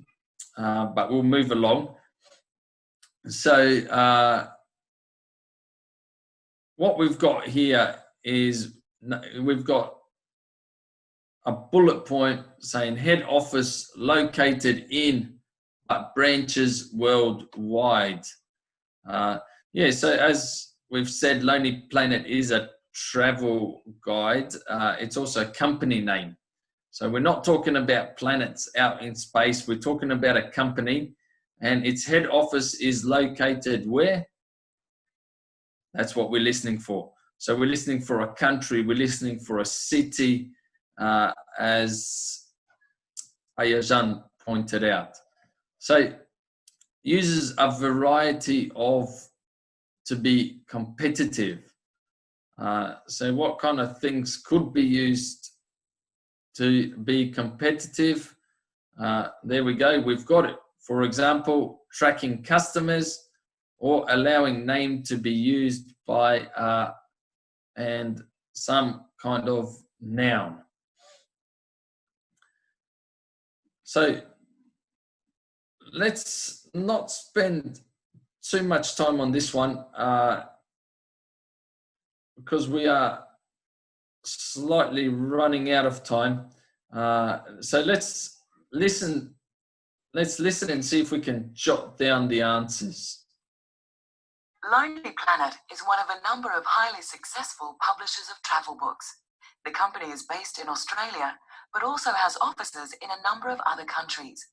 but we'll move along. So what we've got here is we've got a bullet point saying head office located in branches worldwide. Yeah, so as we've said, Lonely Planet is a travel guide. It's also a company name. So we're not talking about planets out in space. We're talking about a company, and its head office is located where? That's what we're listening for. So we're listening for a country. We're listening for a city, as Ayajan pointed out. So uses a variety of to be competitive. So what kind of things could be used to be competitive? There we go, we've got it. For example, tracking customers or allowing name to be used by and some kind of noun. So let's not spend too much time on this one because we are slightly running out of time. So let's listen and see if we can jot down the answers. Lonely Planet is one of a number of highly successful publishers of travel books. The company is based in Australia, but also has offices in a number of other countries.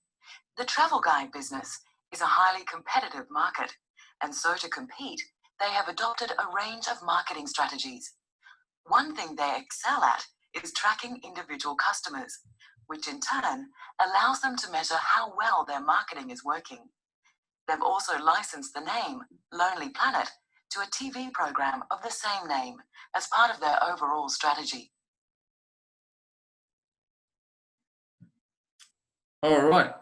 The travel guide business is a highly competitive market, and so to compete, they have adopted a range of marketing strategies. One thing they excel at is tracking individual customers, which in turn allows them to measure how well their marketing is working. They've also licensed the name Lonely Planet to a TV program of the same name as part of their overall strategy. All right.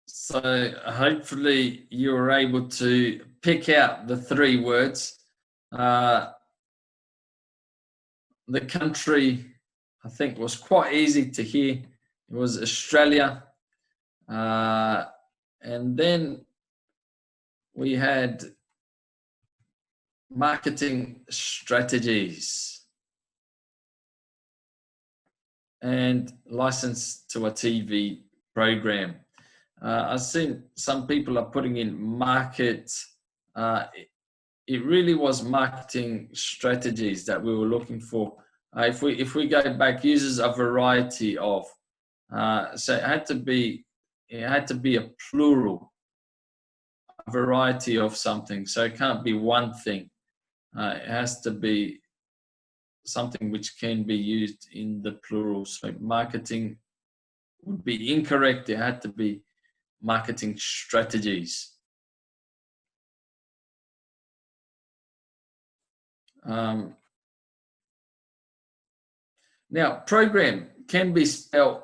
So hopefully you were able to pick out the three words. The country, I think, was quite easy to hear. It was Australia. And then we had marketing strategies and license to a TV program. I've seen some people are putting in market. It really was marketing strategies that we were looking for. If we go back, uses a variety of. So it had to be a plural, a variety of something. So it can't be one thing. It has to be something which can be used in the plural. So marketing would be incorrect. It had to be marketing strategies. Now, program can be spelled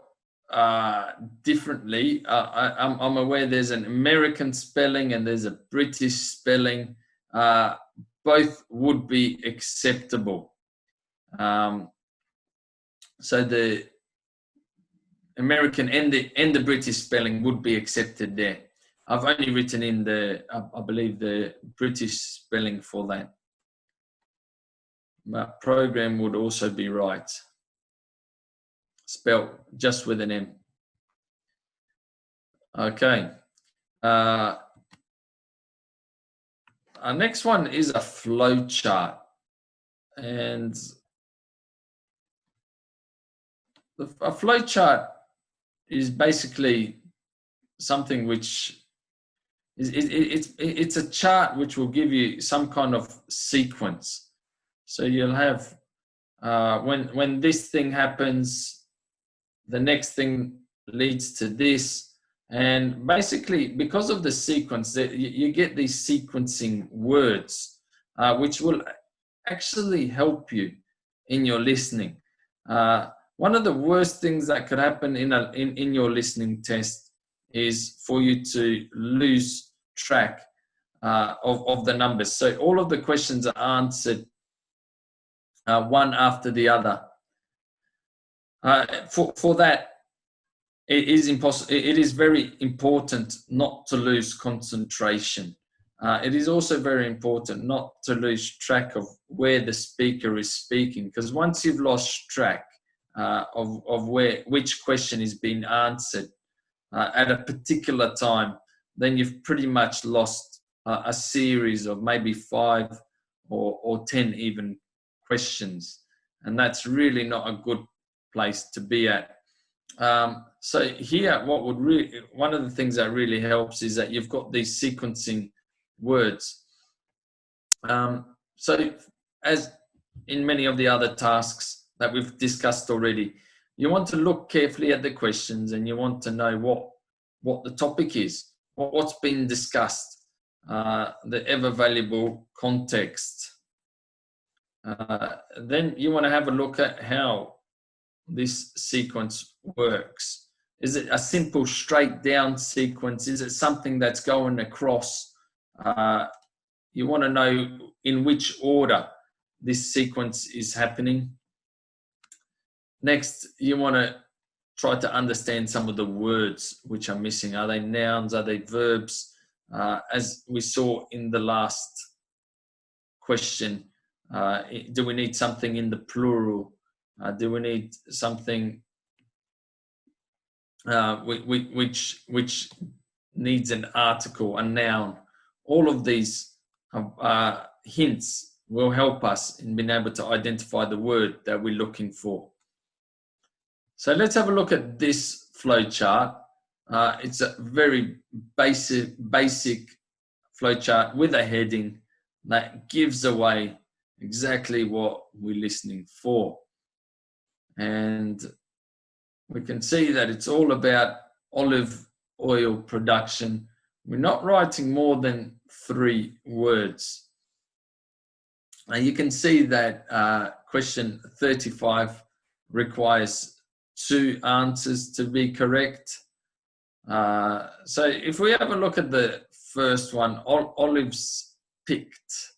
differently. I'm aware there's an American spelling and there's a British spelling. Both would be acceptable. So the American and the British spelling would be accepted there. I've only written in I believe the British spelling for that. But program would also be right. Spelled just with an M. Okay. Our next one is a flow chart. And a flow chart is basically something which it's a chart which will give you some kind of sequence. So you'll have when this thing happens, the next thing leads to this, and basically because of the sequence, you get these sequencing words, which will actually help you in your listening. One of the worst things that could happen in your listening test is for you to lose track of the numbers. So all of the questions are answered one after the other. For that, it is impossible. It is very important not to lose concentration. it is also very important not to lose track of where the speaker is speaking, because once you've lost track of which question is being answered at a particular time, then you've pretty much lost a series of maybe 5 or 10 even questions, and that's really not a good place to be at. So here, one of the things that really helps is that you've got these sequencing words. So as in many of the other tasks that we've discussed already, you want to look carefully at the questions and you want to know what the topic is, what's been discussed, the ever valuable context. Then you want to have a look at how this sequence works. Is it a simple straight down sequence? Is it something that's going across? You want to know in which order this sequence is happening. Next, you want to try to understand some of the words which are missing. Are they nouns? Are they verbs? As we saw in the last question, do we need something in the plural? Do we need something which needs an article, a noun? All of these hints will help us in being able to identify the word that we're looking for. So let's have a look at this flowchart. It's a very basic flowchart with a heading that gives away exactly what we're listening for. And we can see that it's all about olive oil production. We're not writing more than 3 words. Now you can see that question 35 requires 2 answers to be correct. So if we have a look at the first one, olives picked.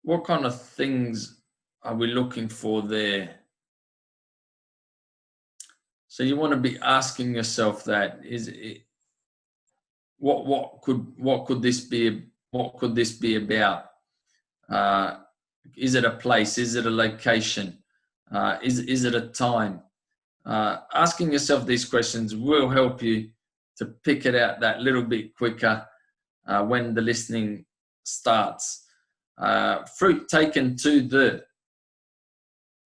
What kind of things are we looking for there? So you want to be asking yourself that, is it, what could this be about? Is it a place? Is it a location? Is it a time? Asking yourself these questions will help you to pick it out that little bit quicker when the listening starts. Fruit taken to the.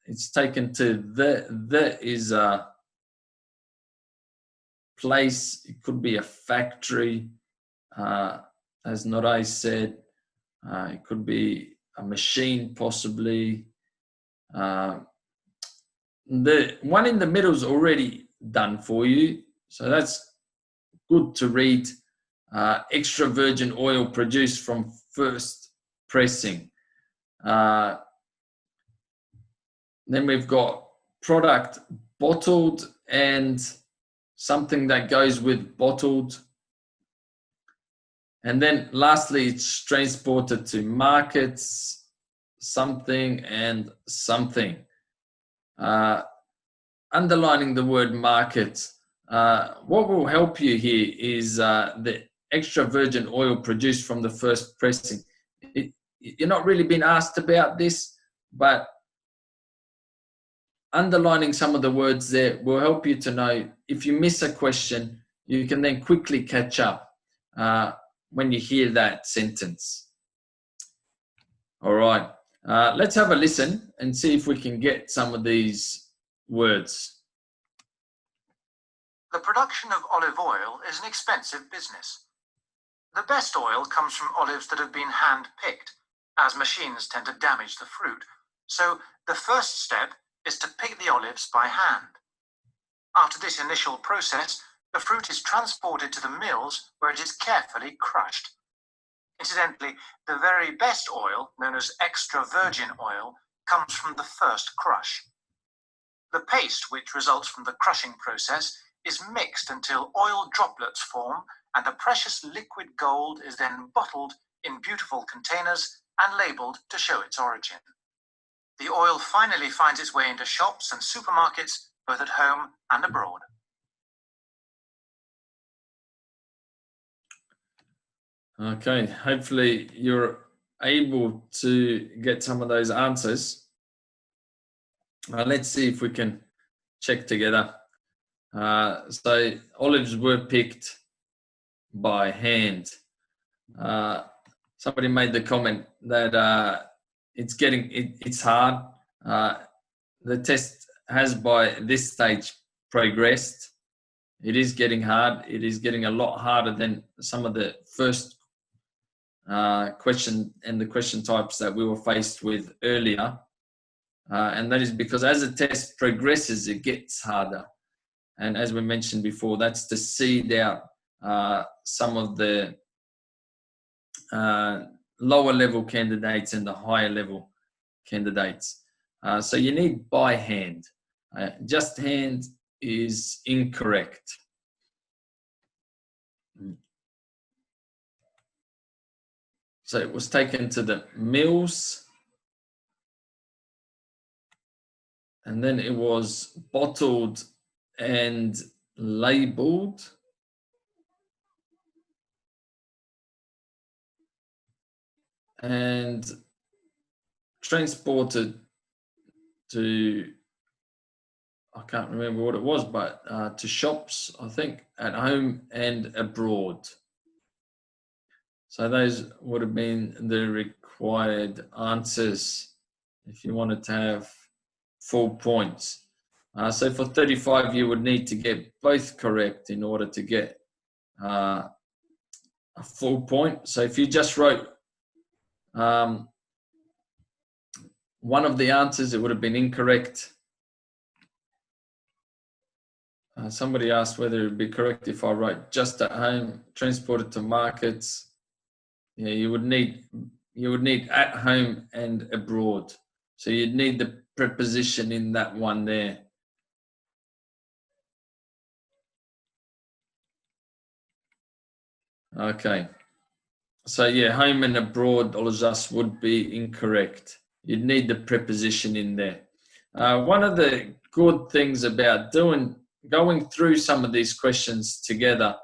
It's taken to the is a place. It could be a factory, as Noray said. It could be a machine, possibly. The one in the middle is already done for you, so that's good to read. Extra virgin oil produced from first pressing. Then we've got product bottled and something that goes with bottled. And then lastly, it's transported to markets, something and something. Underlining the word market, what will help you here is the extra virgin oil produced from the first pressing. You're not really being asked about this, but underlining some of the words there will help you to know if you miss a question, you can then quickly catch up when you hear that sentence. All right, let's have a listen and see if we can get some of these words. The production of olive oil is an expensive business. The best oil comes from olives that have been hand-picked, as machines tend to damage the fruit. So the first step is to pick the olives by hand. After this initial process, the fruit is transported to the mills where it is carefully crushed. Incidentally, the very best oil, known as extra virgin oil, comes from the first crush. The paste, which results from the crushing process, is mixed until oil droplets form, and the precious liquid gold is then bottled in beautiful containers and labeled to show its origin. The oil finally finds its way into shops and supermarkets, both at home and abroad. Okay, hopefully you're able to get some of those answers. Let's see if we can check together. So olives were picked by hand. Somebody made the comment that it's hard. The test has by this stage progressed. It is getting hard. It is getting a lot harder than some of the first question and the question types that we were faced with earlier. And that is because as the test progresses, it gets harder. And as we mentioned before, that's to seed out some of the lower level candidates and the higher level candidates. So you need by hand. Just hand is incorrect. So it was taken to the mills, and then it was bottled and labeled. And transported to, I can't remember what it was, but to shops, I think, at home and abroad. So those would have been the required answers if you wanted to have full points. So for 35, you would need to get both correct in order to get a full point. So if you just wrote one of the answers, it would have been incorrect. Somebody asked whether it would be correct if I wrote just at home, transported to markets. Yeah, you would need at home and abroad. So you'd need the preposition in that one there. Okay. So yeah, home and abroad, Olazas, would be incorrect. You'd need the preposition in there. One of the good things about going through some of these questions together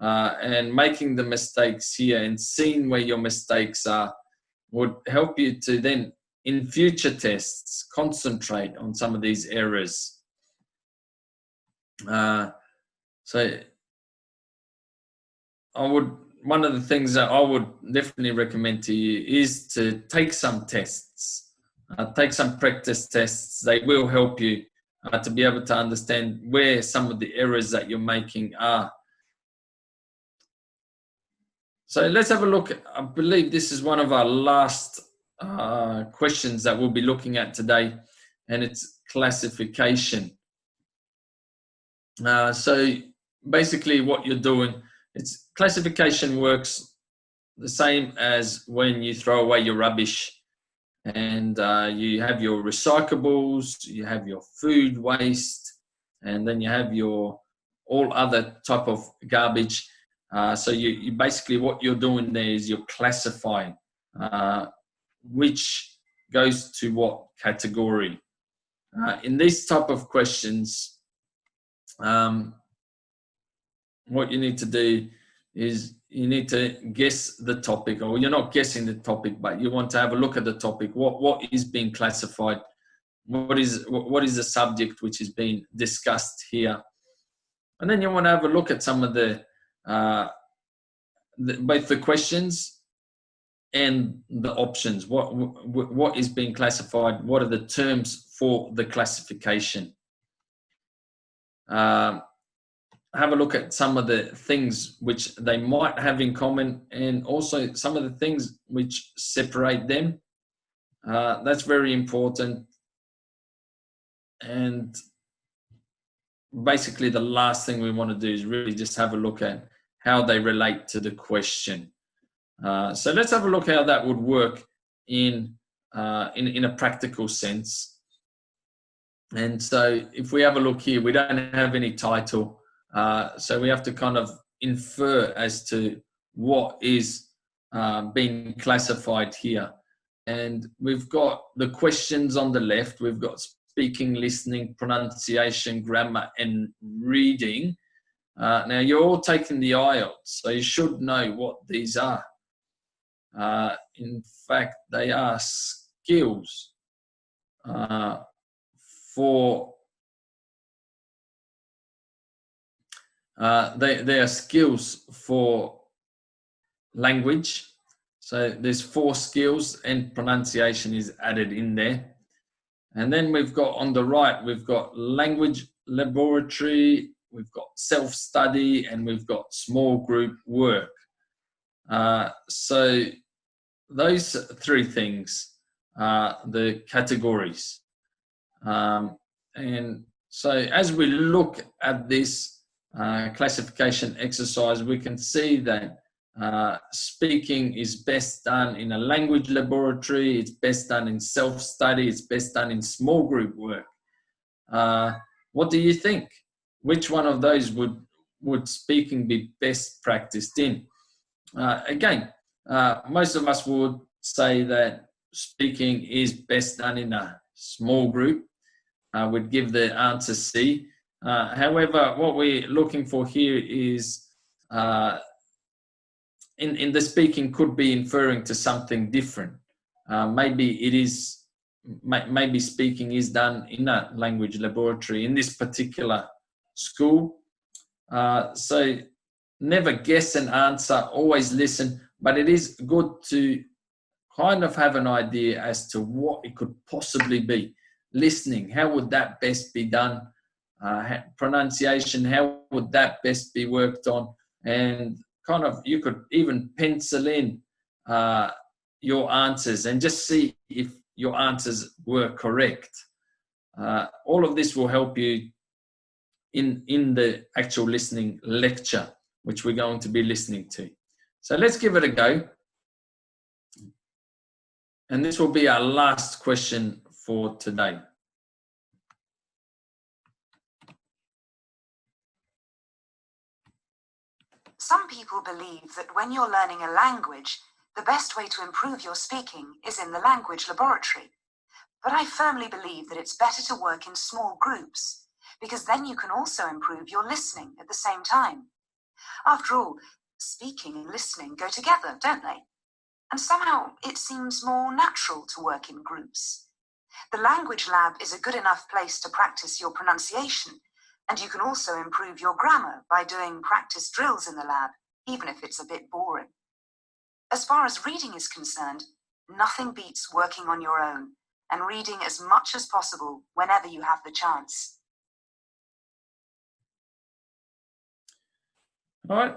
and making the mistakes here and seeing where your mistakes are would help you to then, in future tests, concentrate on some of these errors. So one of the things that I would definitely recommend to you is to take some tests, take some practice tests. They will help you to be able to understand where some of the errors that you're making are. So let's have a look. I believe this is one of our last questions that we'll be looking at today, and it's classification. So basically what you're doing, classification works the same as when you throw away your rubbish, and you have your recyclables, you have your food waste, and then you have your all other type of garbage. So you basically, what you're doing there is you're classifying which goes to what category. In these type of questions, what you need to do is you need to guess the topic, or you're not guessing the topic, but you want to have a look at the topic. What is being classified? What is the subject which is being discussed here? And then you want to have a look at some of both the questions and the options. What is being classified? What are the terms for the classification? Have a look at some of the things which they might have in common, and also some of the things which separate them. That's very important. And basically the last thing we want to do is really just have a look at how they relate to the question. So let's have a look how that would work in a practical sense. And so if we have a look here, we don't have any title. So we have to kind of infer as to what is being classified here. And we've got the questions on the left. We've got speaking, listening, pronunciation, grammar, and reading. Now, you're all taking the IELTS, so you should know what these are. In fact, they are skills for they are skills for language. So there's 4 skills and pronunciation is added in there. And then we've got on the right, we've got language laboratory, we've got self-study, and we've got small group work. So those 3 things are the categories. And so as we look at this classification exercise, we can see that speaking is best done in a language laboratory, it's best done in self-study, it's best done in small group work. What do you think? Which one of those would speaking be best practiced in? Again, most of us would say that speaking is best done in a small group. We'd give the answer C. However, what we're looking for here is in the speaking could be inferring to something different. Maybe speaking is done in a language laboratory in this particular school. So never guess an answer, always listen, but it is good to kind of have an idea as to what it could possibly be. Listening, how would that best be done? Pronunciation, how would that best be worked on? And kind of, you could even pencil in your answers and just see if your answers were correct. All of this will help you in the actual listening lecture, which we're going to be listening to. So let's give it a go. And this will be our last question for today. Some people believe that when you're learning a language, the best way to improve your speaking is in the language laboratory. But I firmly believe that it's better to work in small groups, because then you can also improve your listening at the same time. After all, speaking and listening go together, don't they? And somehow it seems more natural to work in groups. The language lab is a good enough place to practice your pronunciation, and you can also improve your grammar by doing practice drills in the lab, even if it's a bit boring. As far as reading is concerned, nothing beats working on your own and reading as much as possible whenever you have the chance. All right,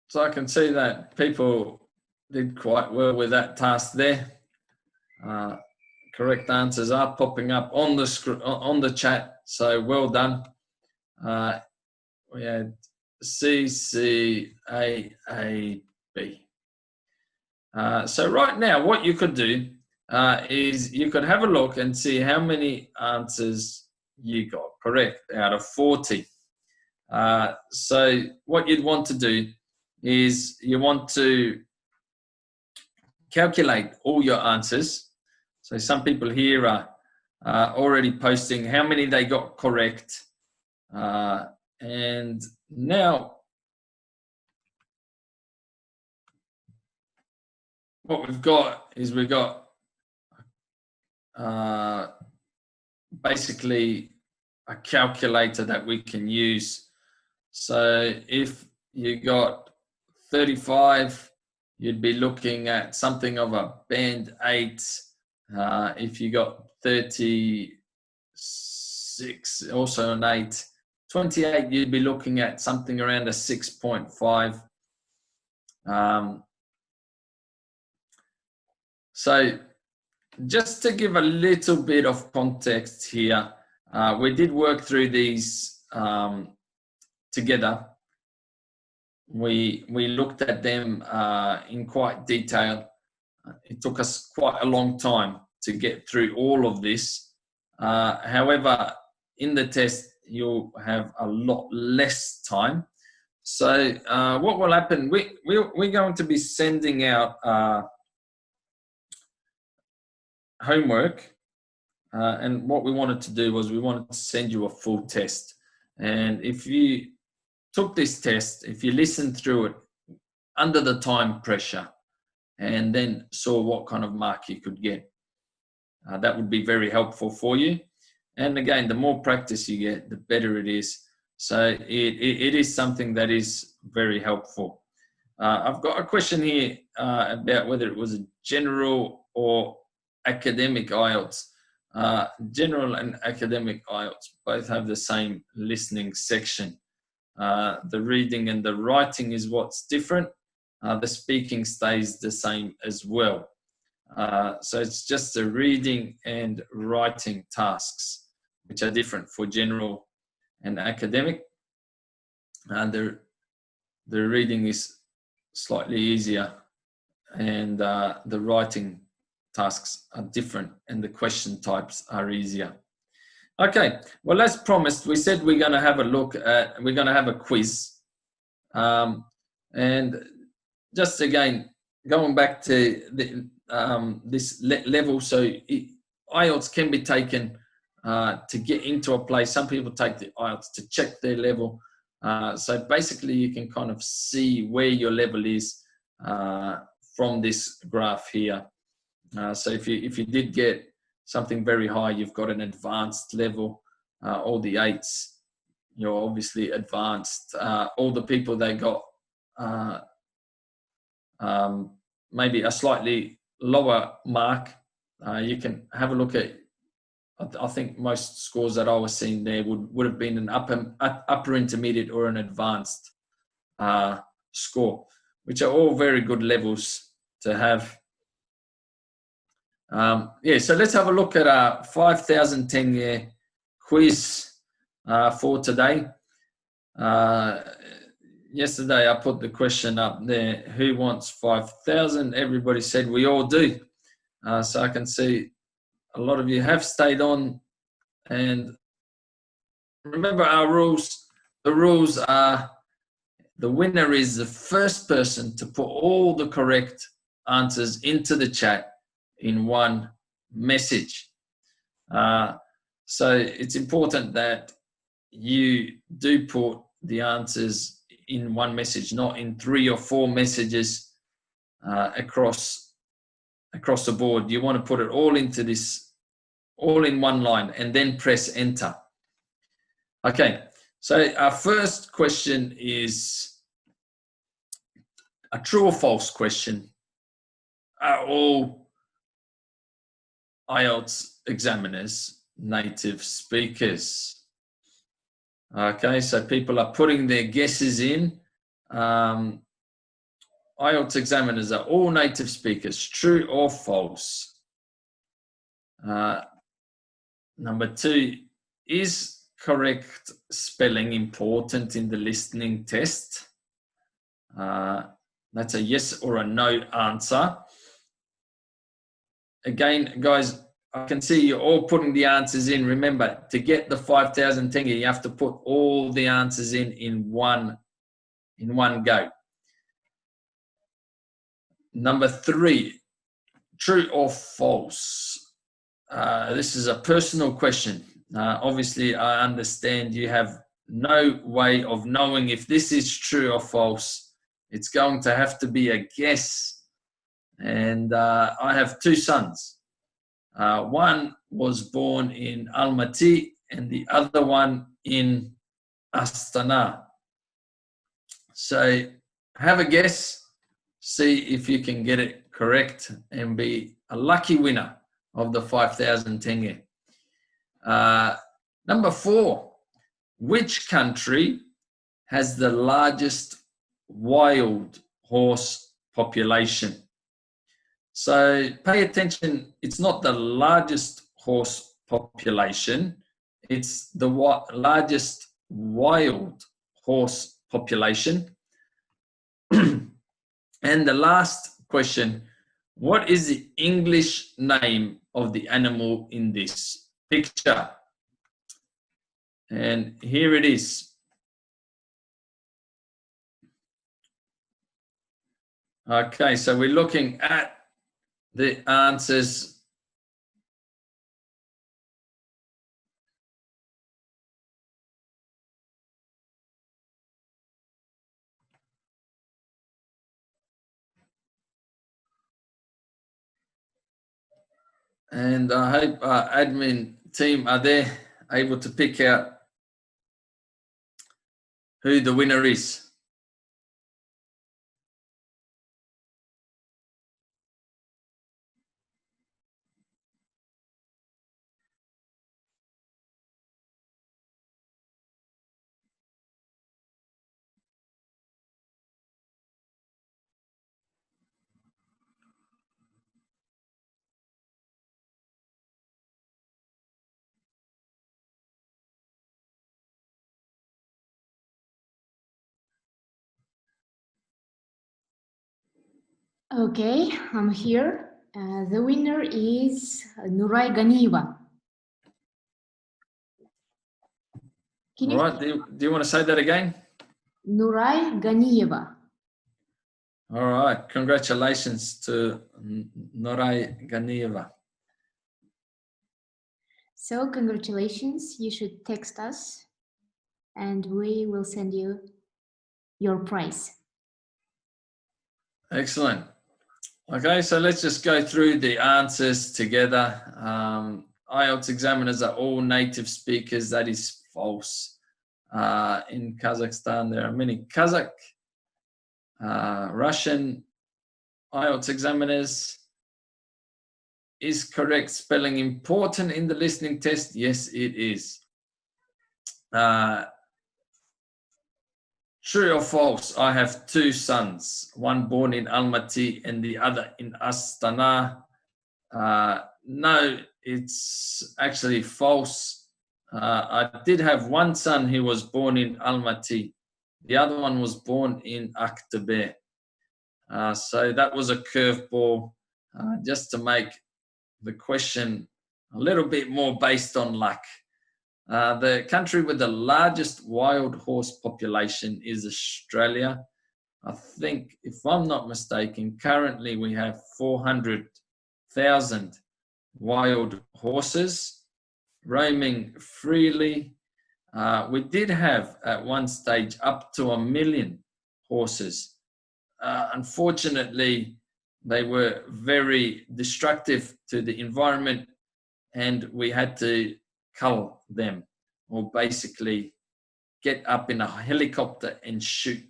so I can see that people did quite well with that task there. Correct answers are popping up on the chat, so well done. We had C, C, A, B. So right now, what you could do is you could have a look and see how many answers you got correct out of 40. So what you'd want to do is you want to calculate all your answers. So some people here are already posting how many they got correct. And now what we've got is basically a calculator that we can use. So if you got 35, you'd be looking at something of a band 8. If you got 36, also an 8. 28, you'd be looking at something around a 6.5. So just to give a little bit of context here, we did work through these together. We looked at them in quite detail. It took us quite a long time to get through all of this. However, in the test, you'll have a lot less time. So what will happen, we're going to be sending out homework. And what we wanted to do was we wanted to send you a full test. And if you took this test, if you listened through it under the time pressure, and then saw what kind of mark you could get. That would be very helpful for you. And again, the more practice you get, the better it is. So it is something that is very helpful. I've got a question here about whether it was a general or academic IELTS. General and academic IELTS both have the same listening section. The reading and the writing is what's different. The speaking stays the same as well. So it's just the reading and writing tasks which are different for general and academic. And the reading is slightly easier, and the writing tasks are different, and the question types are easier. Okay, well, as promised, we said we're going to have a look at, we're going to have a quiz. And just again, going back to this level, so IELTS can be taken to get into a place. Some people take the IELTS to check their level. So basically you can kind of see where your level is from this graph here. So if you did get something very high, you've got an advanced level. All the 8s, you're obviously advanced. All the people that got maybe a slightly lower mark, you can have a look at. I think most scores that I was seeing there would have been an upper intermediate or an advanced score, which are all very good levels to have. Yeah, so let's have a look at our 5,000 tenge quiz for today. Yesterday I put the question up there, who wants 5,000? Everybody said we all do. So I can see a lot of you have stayed on, and remember our rules. The rules are the winner is the first person to put all the correct answers into the chat in one message. So it's important that you do put the answers in one message, not in 3 or 4 messages across the board. You want to put it all into this, all in one line, and then press enter. Okay, so our first question is a true or false question. Are all IELTS examiners native speakers? Okay, so people are putting their guesses in. IELTS examiners are all native speakers, true or false? Number 2, is correct spelling important in the listening test? That's a yes or a no answer. Again, guys, I can see you're all putting the answers in. Remember, to get the 5,000 tenge, you have to put all the answers in one go. Number 3, true or false? This is a personal question. Obviously, I understand you have no way of knowing if this is true or false. It's going to have to be a guess. And I have 2 sons. One was born in Almaty and the other one in Astana. So have a guess. See if you can get it correct and be a lucky winner of the 5,000 tenge. Number 4, which country has the largest wild horse population? So pay attention, it's not the largest horse population, it's the largest wild horse population. And the last question, what is the English name of the animal in this picture? And here it is. Okay, so we're looking at the answers. And I hope our admin team are there, able to pick out who the winner is. Okay, I'm here. The winner is Nuray Ganieva. Can All you right, do you want to say that again? Nuray Ganieva. All right, congratulations to Nuray Ganieva. So congratulations, you should text us and we will send you your prize. Excellent. Okay, so let's just go through the answers together. IELTS examiners are all native speakers. That is false. In Kazakhstan, there are many Kazakh, Russian IELTS examiners. Is correct spelling important in the listening test? Yes, it is. True or false? I have two sons, one born in Almaty and the other in Astana. No, it's actually false. I did have one son who was born in Almaty. The other one was born in Aktabe. So that was a curveball, just to make the question a little bit more based on luck. The country with the largest wild horse population is Australia. I think, if I'm not mistaken, currently we have 400,000 wild horses roaming freely. We did have at one stage up to 1 million horses. Unfortunately, they were very destructive to the environment and we had to cull them, or basically get up in a helicopter and shoot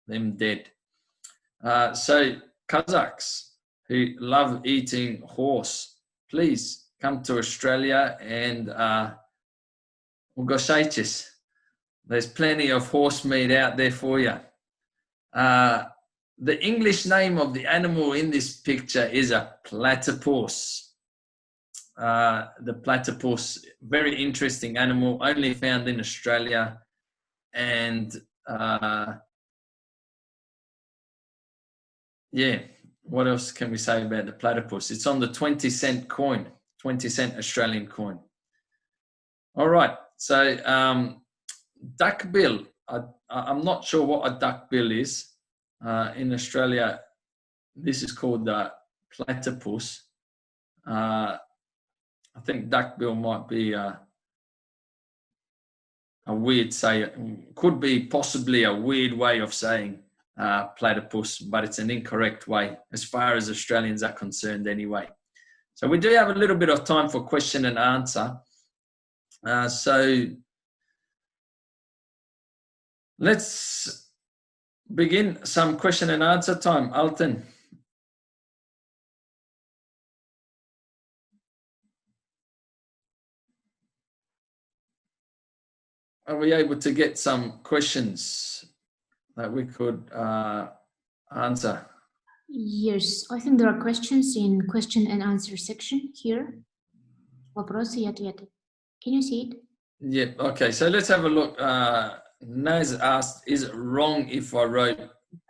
them dead. So Kazakhs who love eating horse, please come to Australia and ugoshaitis. There's plenty of horse meat out there for you. The English name of the animal in this picture is a platypus. The platypus, very interesting animal, only found in Australia. And yeah, what else can we say about the platypus? It's on the 20-cent coin, 20-cent Australian coin. All right, so duckbill. I'm not sure what a duckbill is. In Australia, this is called the platypus. I think duckbill might be a weird could be possibly a weird way of saying platypus, but it's an incorrect way as far as Australians are concerned anyway. So we do have a little bit of time for question and answer. So let's begin some question and answer time. Alton. Are we able to get some questions that we could answer? Yes, I think there are questions in question and answer section here. Вопросы и ответы. Can you see it? Yeah, okay, so let's have a look. Naz asked, is it wrong if I wrote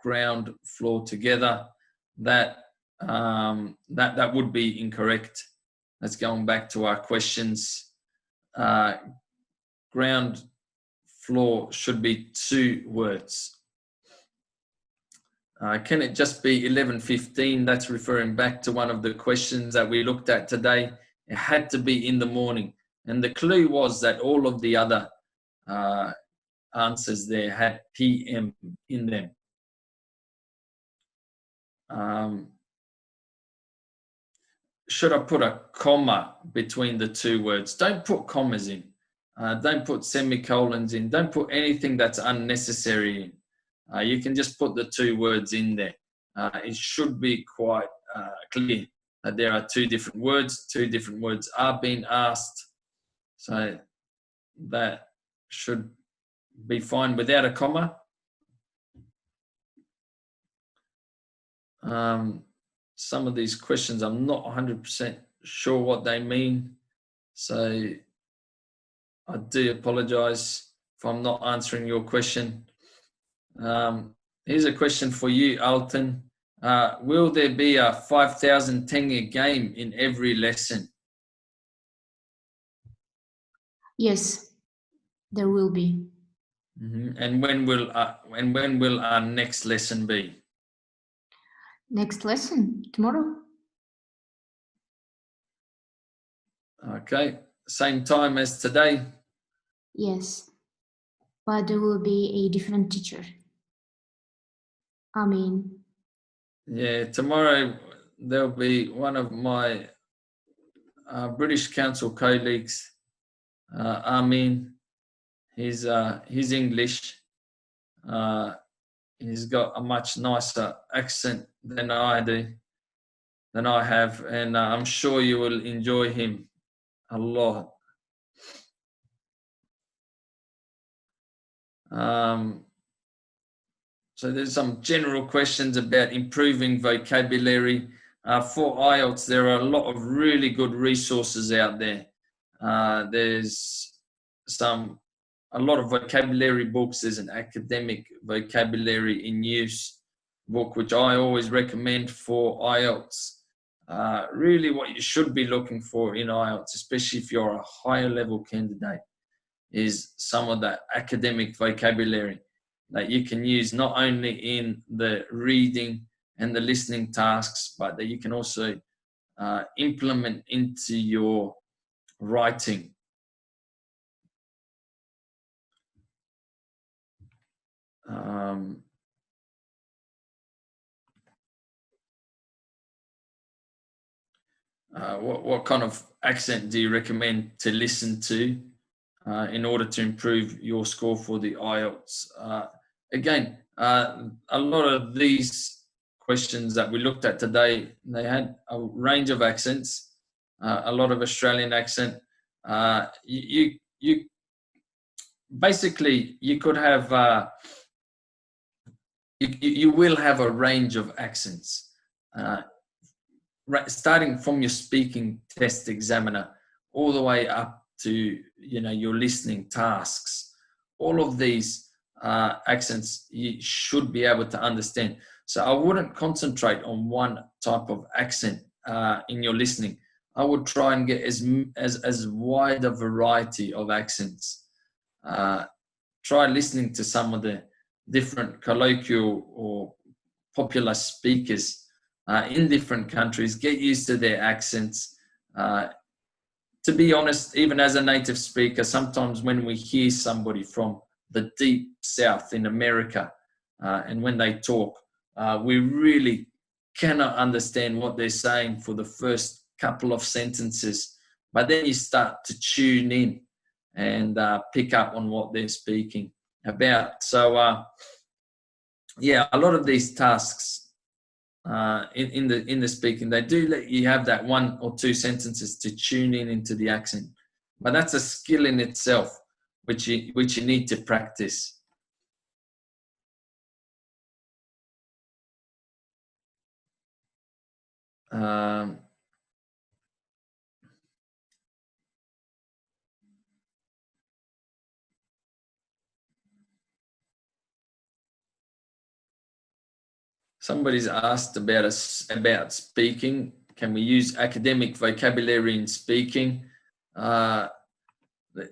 ground floor together? That would be incorrect. Let's go back to our questions. Ground floor should be two words. Can it just be 11:15? That's referring back to one of the questions that we looked at today. It had to be in the morning. And the clue was that all of the other answers there had PM in them. should I put a comma between the two words? Don't put commas in. Don't put semicolons in. Don't put anything that's unnecessary in. You can just put the two words in there. It should be quite clear that there are two different words are being asked. So that should be fine without a comma. Some of these questions I'm not 100% sure what they mean, so I do apologize if I'm not answering your question. Here's a question for you, Alton. Will there be a 5,000 tenge game in every lesson? Yes, there will be. And when will our next lesson be? Next lesson, tomorrow. Okay, same time as today? Yes, but there will be a different teacher. Amin. Yeah, tomorrow there'll be one of my British Council colleagues, Amin. He's English. He's got a much nicer accent than I have, and I'm sure you will enjoy him a lot. So there's some general questions about improving vocabulary. For IELTS, there are a lot of really good resources out there. There's a lot of vocabulary books. There's an academic vocabulary in use book, which I always recommend for IELTS. Really what you should be looking for in IELTS, especially if you're a higher level candidate, is some of that academic vocabulary that you can use not only in the reading and the listening tasks, but that you can also implement into your writing. What kind of accent do you recommend to listen to in order to improve your score for the IELTS? Again, a lot of these questions that we looked at today, they had a range of accents, a lot of Australian accent. You basically, you could have, you will have a range of accents. Starting from your speaking test examiner all the way up to your listening tasks, all of these accents you should be able to understand. So I wouldn't concentrate on one type of accent in your listening. I would try and get as wide a variety of accents. Try listening to some of the different colloquial or popular speakers in different countries. Get used to their accents. To be honest, even as a native speaker, sometimes when we hear somebody from the deep south in America and when they talk, we really cannot understand what they're saying for the first couple of sentences, but then you start to tune in and pick up on what they're speaking about. So yeah, a lot of these tasks in the speaking, they do let you have that one or two sentences to tune in into the accent, but that's a skill in itself which you need to practice. Somebody's asked about speaking. Can we use academic vocabulary in speaking?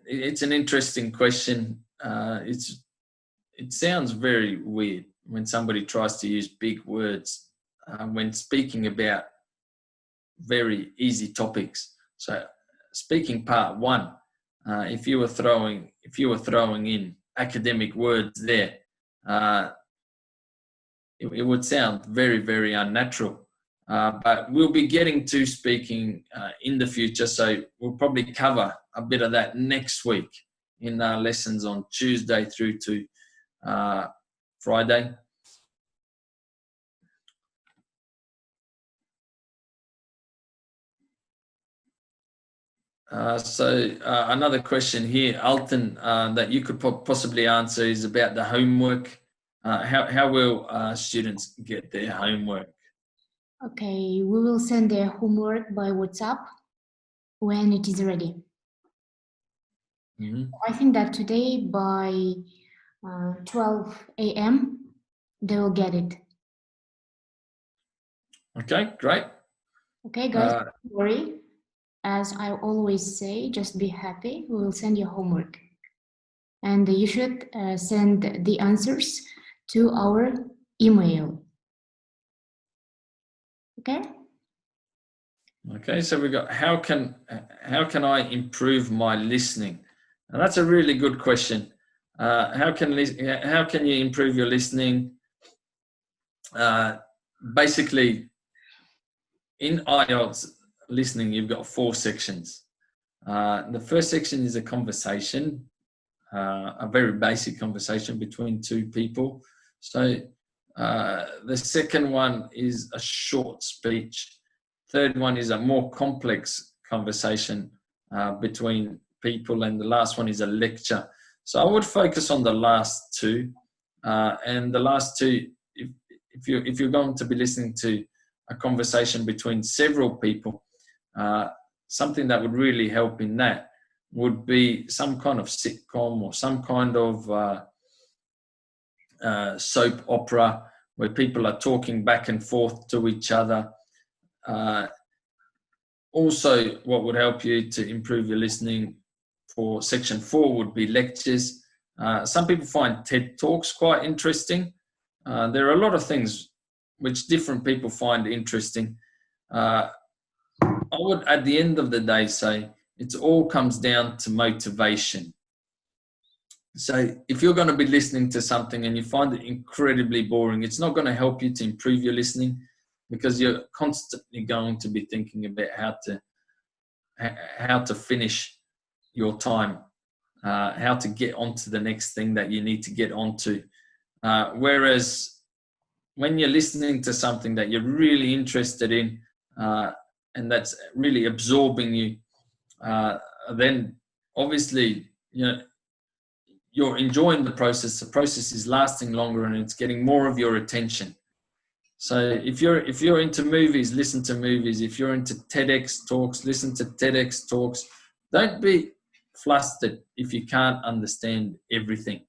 It's an interesting question. It sounds very weird when somebody tries to use big words when speaking about very easy topics. So speaking part one, if you were throwing in academic words there, it would sound very, very unnatural. but we'll be getting to speaking in the future, so we'll probably cover a bit of that next week in our lessons on Tuesday through to Friday. Another question here, Alton, that you could possibly answer is about the homework. How will students get their homework? Okay, we will send their homework by WhatsApp when it is ready. Mm-hmm. I think that today by 12 a.m. they will get it. Okay, great. Okay, guys, don't worry. As I always say, just be happy. We will send you homework. And you should send the answers to our email. Okay? Okay, so we've got how can I improve my listening? And that's a really good question. How can you improve your listening? Basically, in IELTS listening, you've got 4 sections. The first section is a conversation, a very basic conversation between 2 people. So the second one is a short speech. Third one is a more complex conversation between people, and the last one is a lecture. So I would focus on the last 2, and the last 2, if you're going to be listening to a conversation between several people, something that would really help in that would be some kind of sitcom or some kind of soap opera where people are talking back and forth to each other. Also, what would help you to improve your listening for section 4 would be lectures. Some people find TED Talks quite interesting. There are a lot of things which different people find interesting. I would, at the end of the day, say it all comes down to motivation. So if you're going to be listening to something and you find it incredibly boring, it's not going to help you to improve your listening, because you're constantly going to be thinking about how to finish your time, how to get onto the next thing that you need to get onto. Whereas when you're listening to something that you're really interested in and that's really absorbing you, then obviously you're enjoying the process. The process is lasting longer and it's getting more of your attention. So if you're into movies, listen to movies. If you're into TEDx talks, listen to TEDx talks. Don't be flustered if you can't understand everything.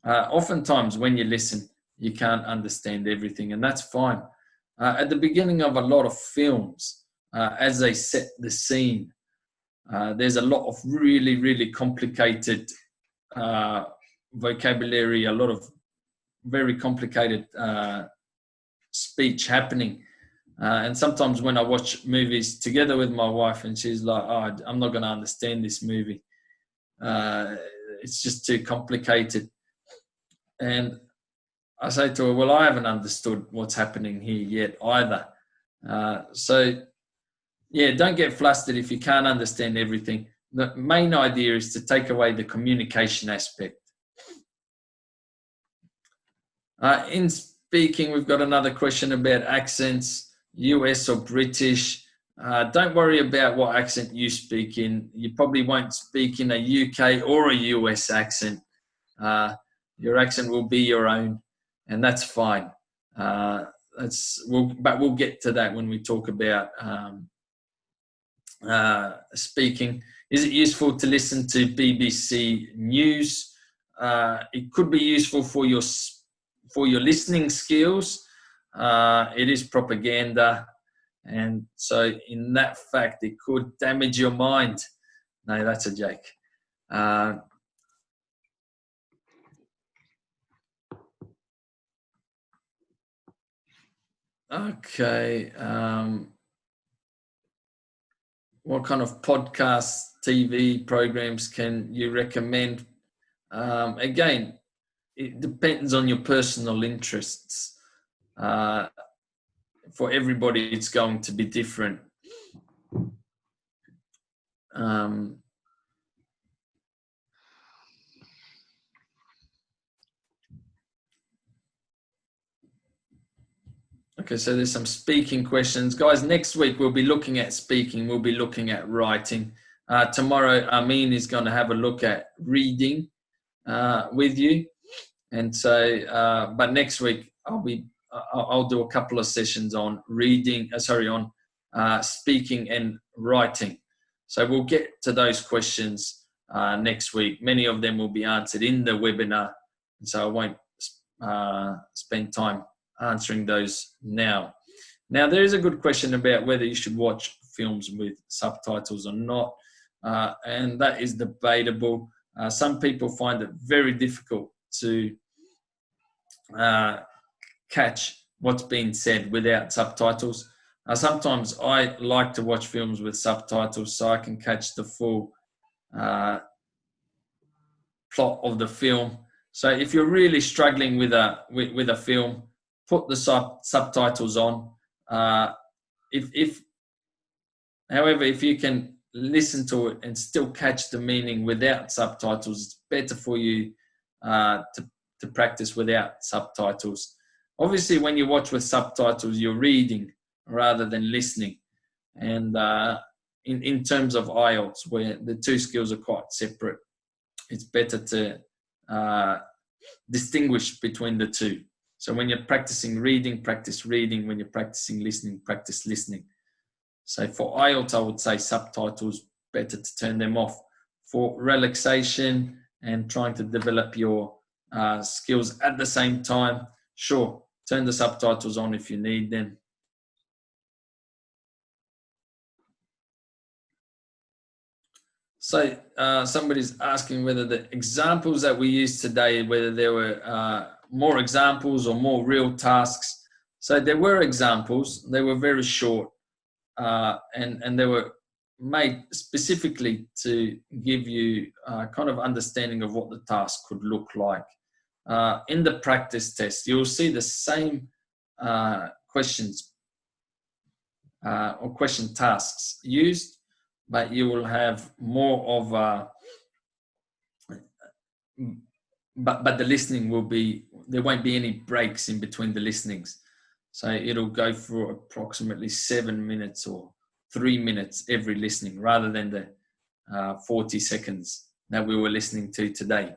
Oftentimes when you listen, you can't understand everything, and that's fine. At the beginning of a lot of films, as they set the scene, there's a lot of really, really complicated vocabulary, a lot of very complicated speech happening. And sometimes when I watch movies together with my wife and she's like, oh, I'm not going to understand this movie. It's just too complicated. And I say to her, well, I haven't understood what's happening here yet either. So, yeah, don't get flustered if you can't understand everything. The main idea is to take away the communication aspect. In speaking, we've got another question about accents, US or British. Don't worry about what accent you speak in. You probably won't speak in a UK or a US accent. Your accent will be your own, and that's fine. But we'll get to that when we talk about speaking. Is it useful to listen to BBC News? It could be useful for your listening skills. It is propaganda, and so in that fact it could damage your mind. No, that's a joke. Okay. What kind of podcasts, TV programs can you recommend? Again, it depends on your personal interests. for everybody, it's going to be different. Okay, so there's some speaking questions. Guys, next week we'll be looking at speaking, we'll be looking at writing. Tomorrow, Amin is going to have a look at reading with you. And so, but next week I'll do a couple of sessions on reading, on speaking and writing. So we'll get to those questions next week. Many of them will be answered in the webinar, and so I won't spend time answering those now. Now, there is a good question about whether you should watch films with subtitles or not, and that is debatable. Some people find it very difficult to catch what's being said without subtitles. Sometimes I like to watch films with subtitles so I can catch the full plot of the film. So if you're really struggling with a film, put the subtitles on. However, if you can listen to it and still catch the meaning without subtitles, it's better for you to practice without subtitles. Obviously, when you watch with subtitles, you're reading rather than listening. And in terms of IELTS, where the two skills are quite separate, it's better to distinguish between the two. So when you're practicing reading, practice reading. When you're practicing listening, practice listening. So for IELTS, I would say subtitles, better to turn them off. For relaxation and trying to develop your skills at the same time, sure, turn the subtitles on if you need them. So somebody's asking whether the examples that we used today, whether there were more examples or more real tasks. So there were examples. They were very short, and they were made specifically to give you kind of understanding of what the task could look like. In the practice test, you'll see the same questions or question tasks used, but you will have more of but the listening will be, there won't be any breaks in between the listenings. So it'll go for approximately 7 minutes or 3 minutes every listening, rather than the 40 seconds that we were listening to today.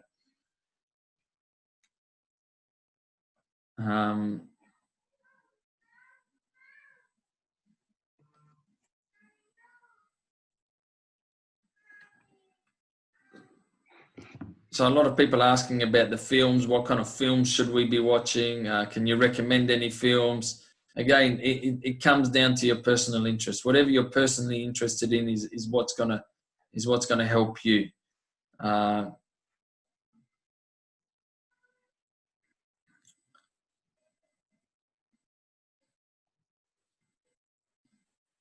So a lot of people asking about the films. What kind of films should we be watching? Can you recommend any films? Again, it comes down to your personal interest. Whatever you're personally interested in is what's gonna help you.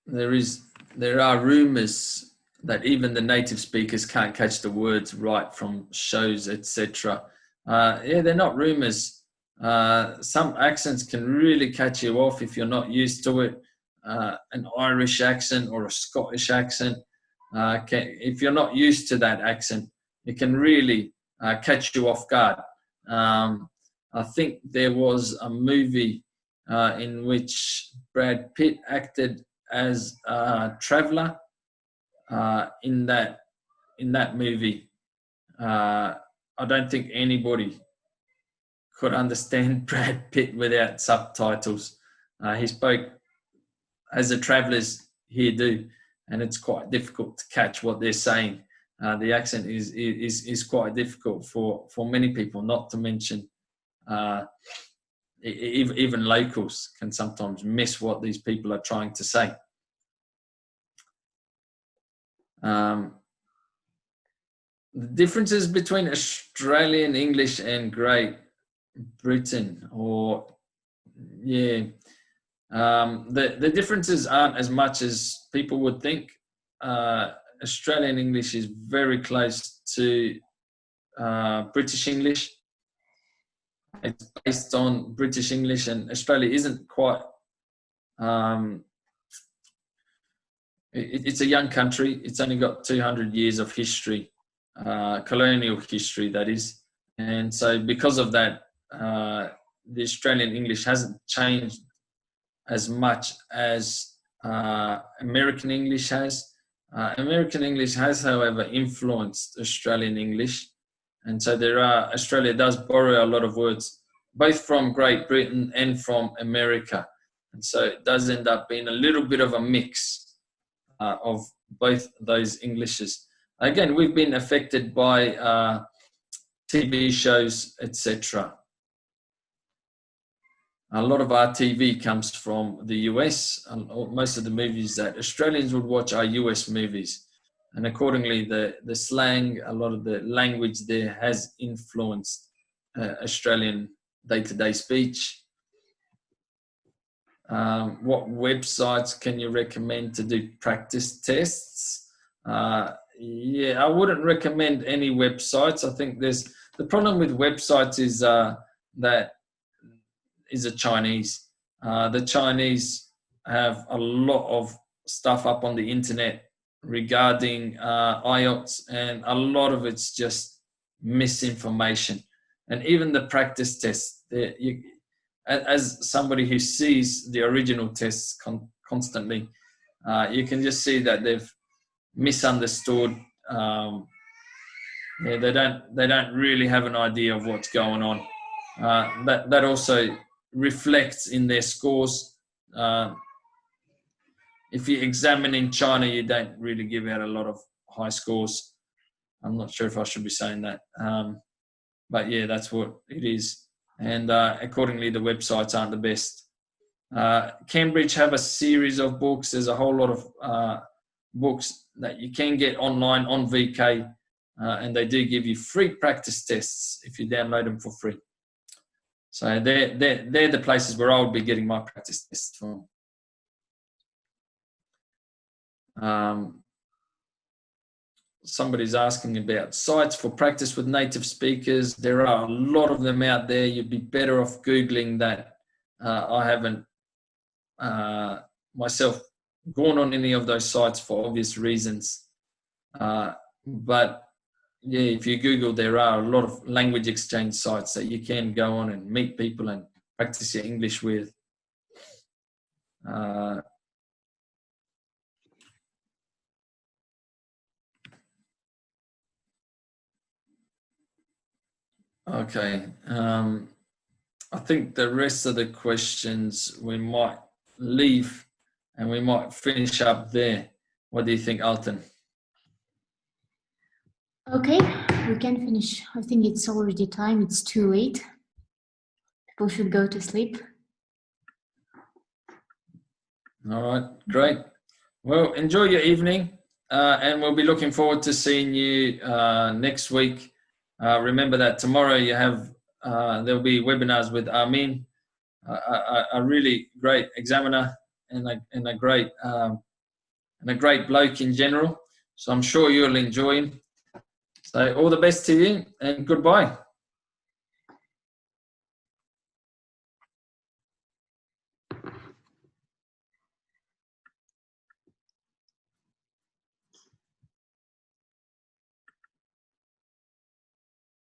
There are rumors that even the native speakers can't catch the words right from shows, etc. Yeah, they're not rumors. Some accents can really catch you off if you're not used to it. An Irish accent or a Scottish accent, if you're not used to that accent, it can really catch you off guard. I think there was a movie in which Brad Pitt acted as a traveller. In that movie, I don't think anybody could understand Brad Pitt without subtitles. He spoke as the travellers here do, and it's quite difficult to catch what they're saying. The accent is quite difficult for many people, not to mention even locals can sometimes miss what these people are trying to say. The differences between Australian English and Great Britain, the differences aren't as much as people would think. Australian English is very close to British English. It's based on British English, and Australia isn't quite It's a young country. It's only got 200 years of history, colonial history, that is. And so because of that, the Australian English hasn't changed as much as American English has. American English has, however, influenced Australian English. And so Australia does borrow a lot of words, both from Great Britain and from America. And so it does end up being a little bit of a mix of both those Englishes. Again, we've been affected by TV shows, etc. A lot of our TV comes from the US. Most of the movies that Australians would watch are US movies. And accordingly, the slang, a lot of the language there has influenced Australian day-to-day speech. What websites can you recommend to do practice tests? Yeah, I wouldn't recommend any websites. I think the problem with websites is that is the Chinese. The Chinese have a lot of stuff up on the internet regarding IELTS, and a lot of it's just misinformation. And even the practice tests, as somebody who sees the original tests constantly, you can just see that they've misunderstood. They don't really have an idea of what's going on. That also reflects in their scores. If you examine in China, you don't really give out a lot of high scores. I'm not sure if I should be saying that, but yeah, that's what it is. And accordingly, the websites aren't the best. Cambridge have a series of books. There's a whole lot of books that you can get online on VK, and they do give you free practice tests if you download them for free. So they're the places where I would be getting my practice tests from. Somebody's asking about sites for practice with native speakers. There are a lot of them out there. You'd be better off Googling that. I haven't myself gone on any of those sites for obvious reasons. But yeah, if you Google, there are a lot of language exchange sites that you can go on and meet people and practice your English with. Okay. I think the rest of the questions we might leave and we might finish up there. What do you think, Alton? Okay, we can finish. I think it's already time. It's too late. People should go to sleep. All right, great. Well, enjoy your evening, and we'll be looking forward to seeing you next week. Remember that tomorrow you have there'll be webinars with Armin, a really great examiner and a great bloke in general. So I'm sure you'll enjoy him. So all the best to you, and goodbye.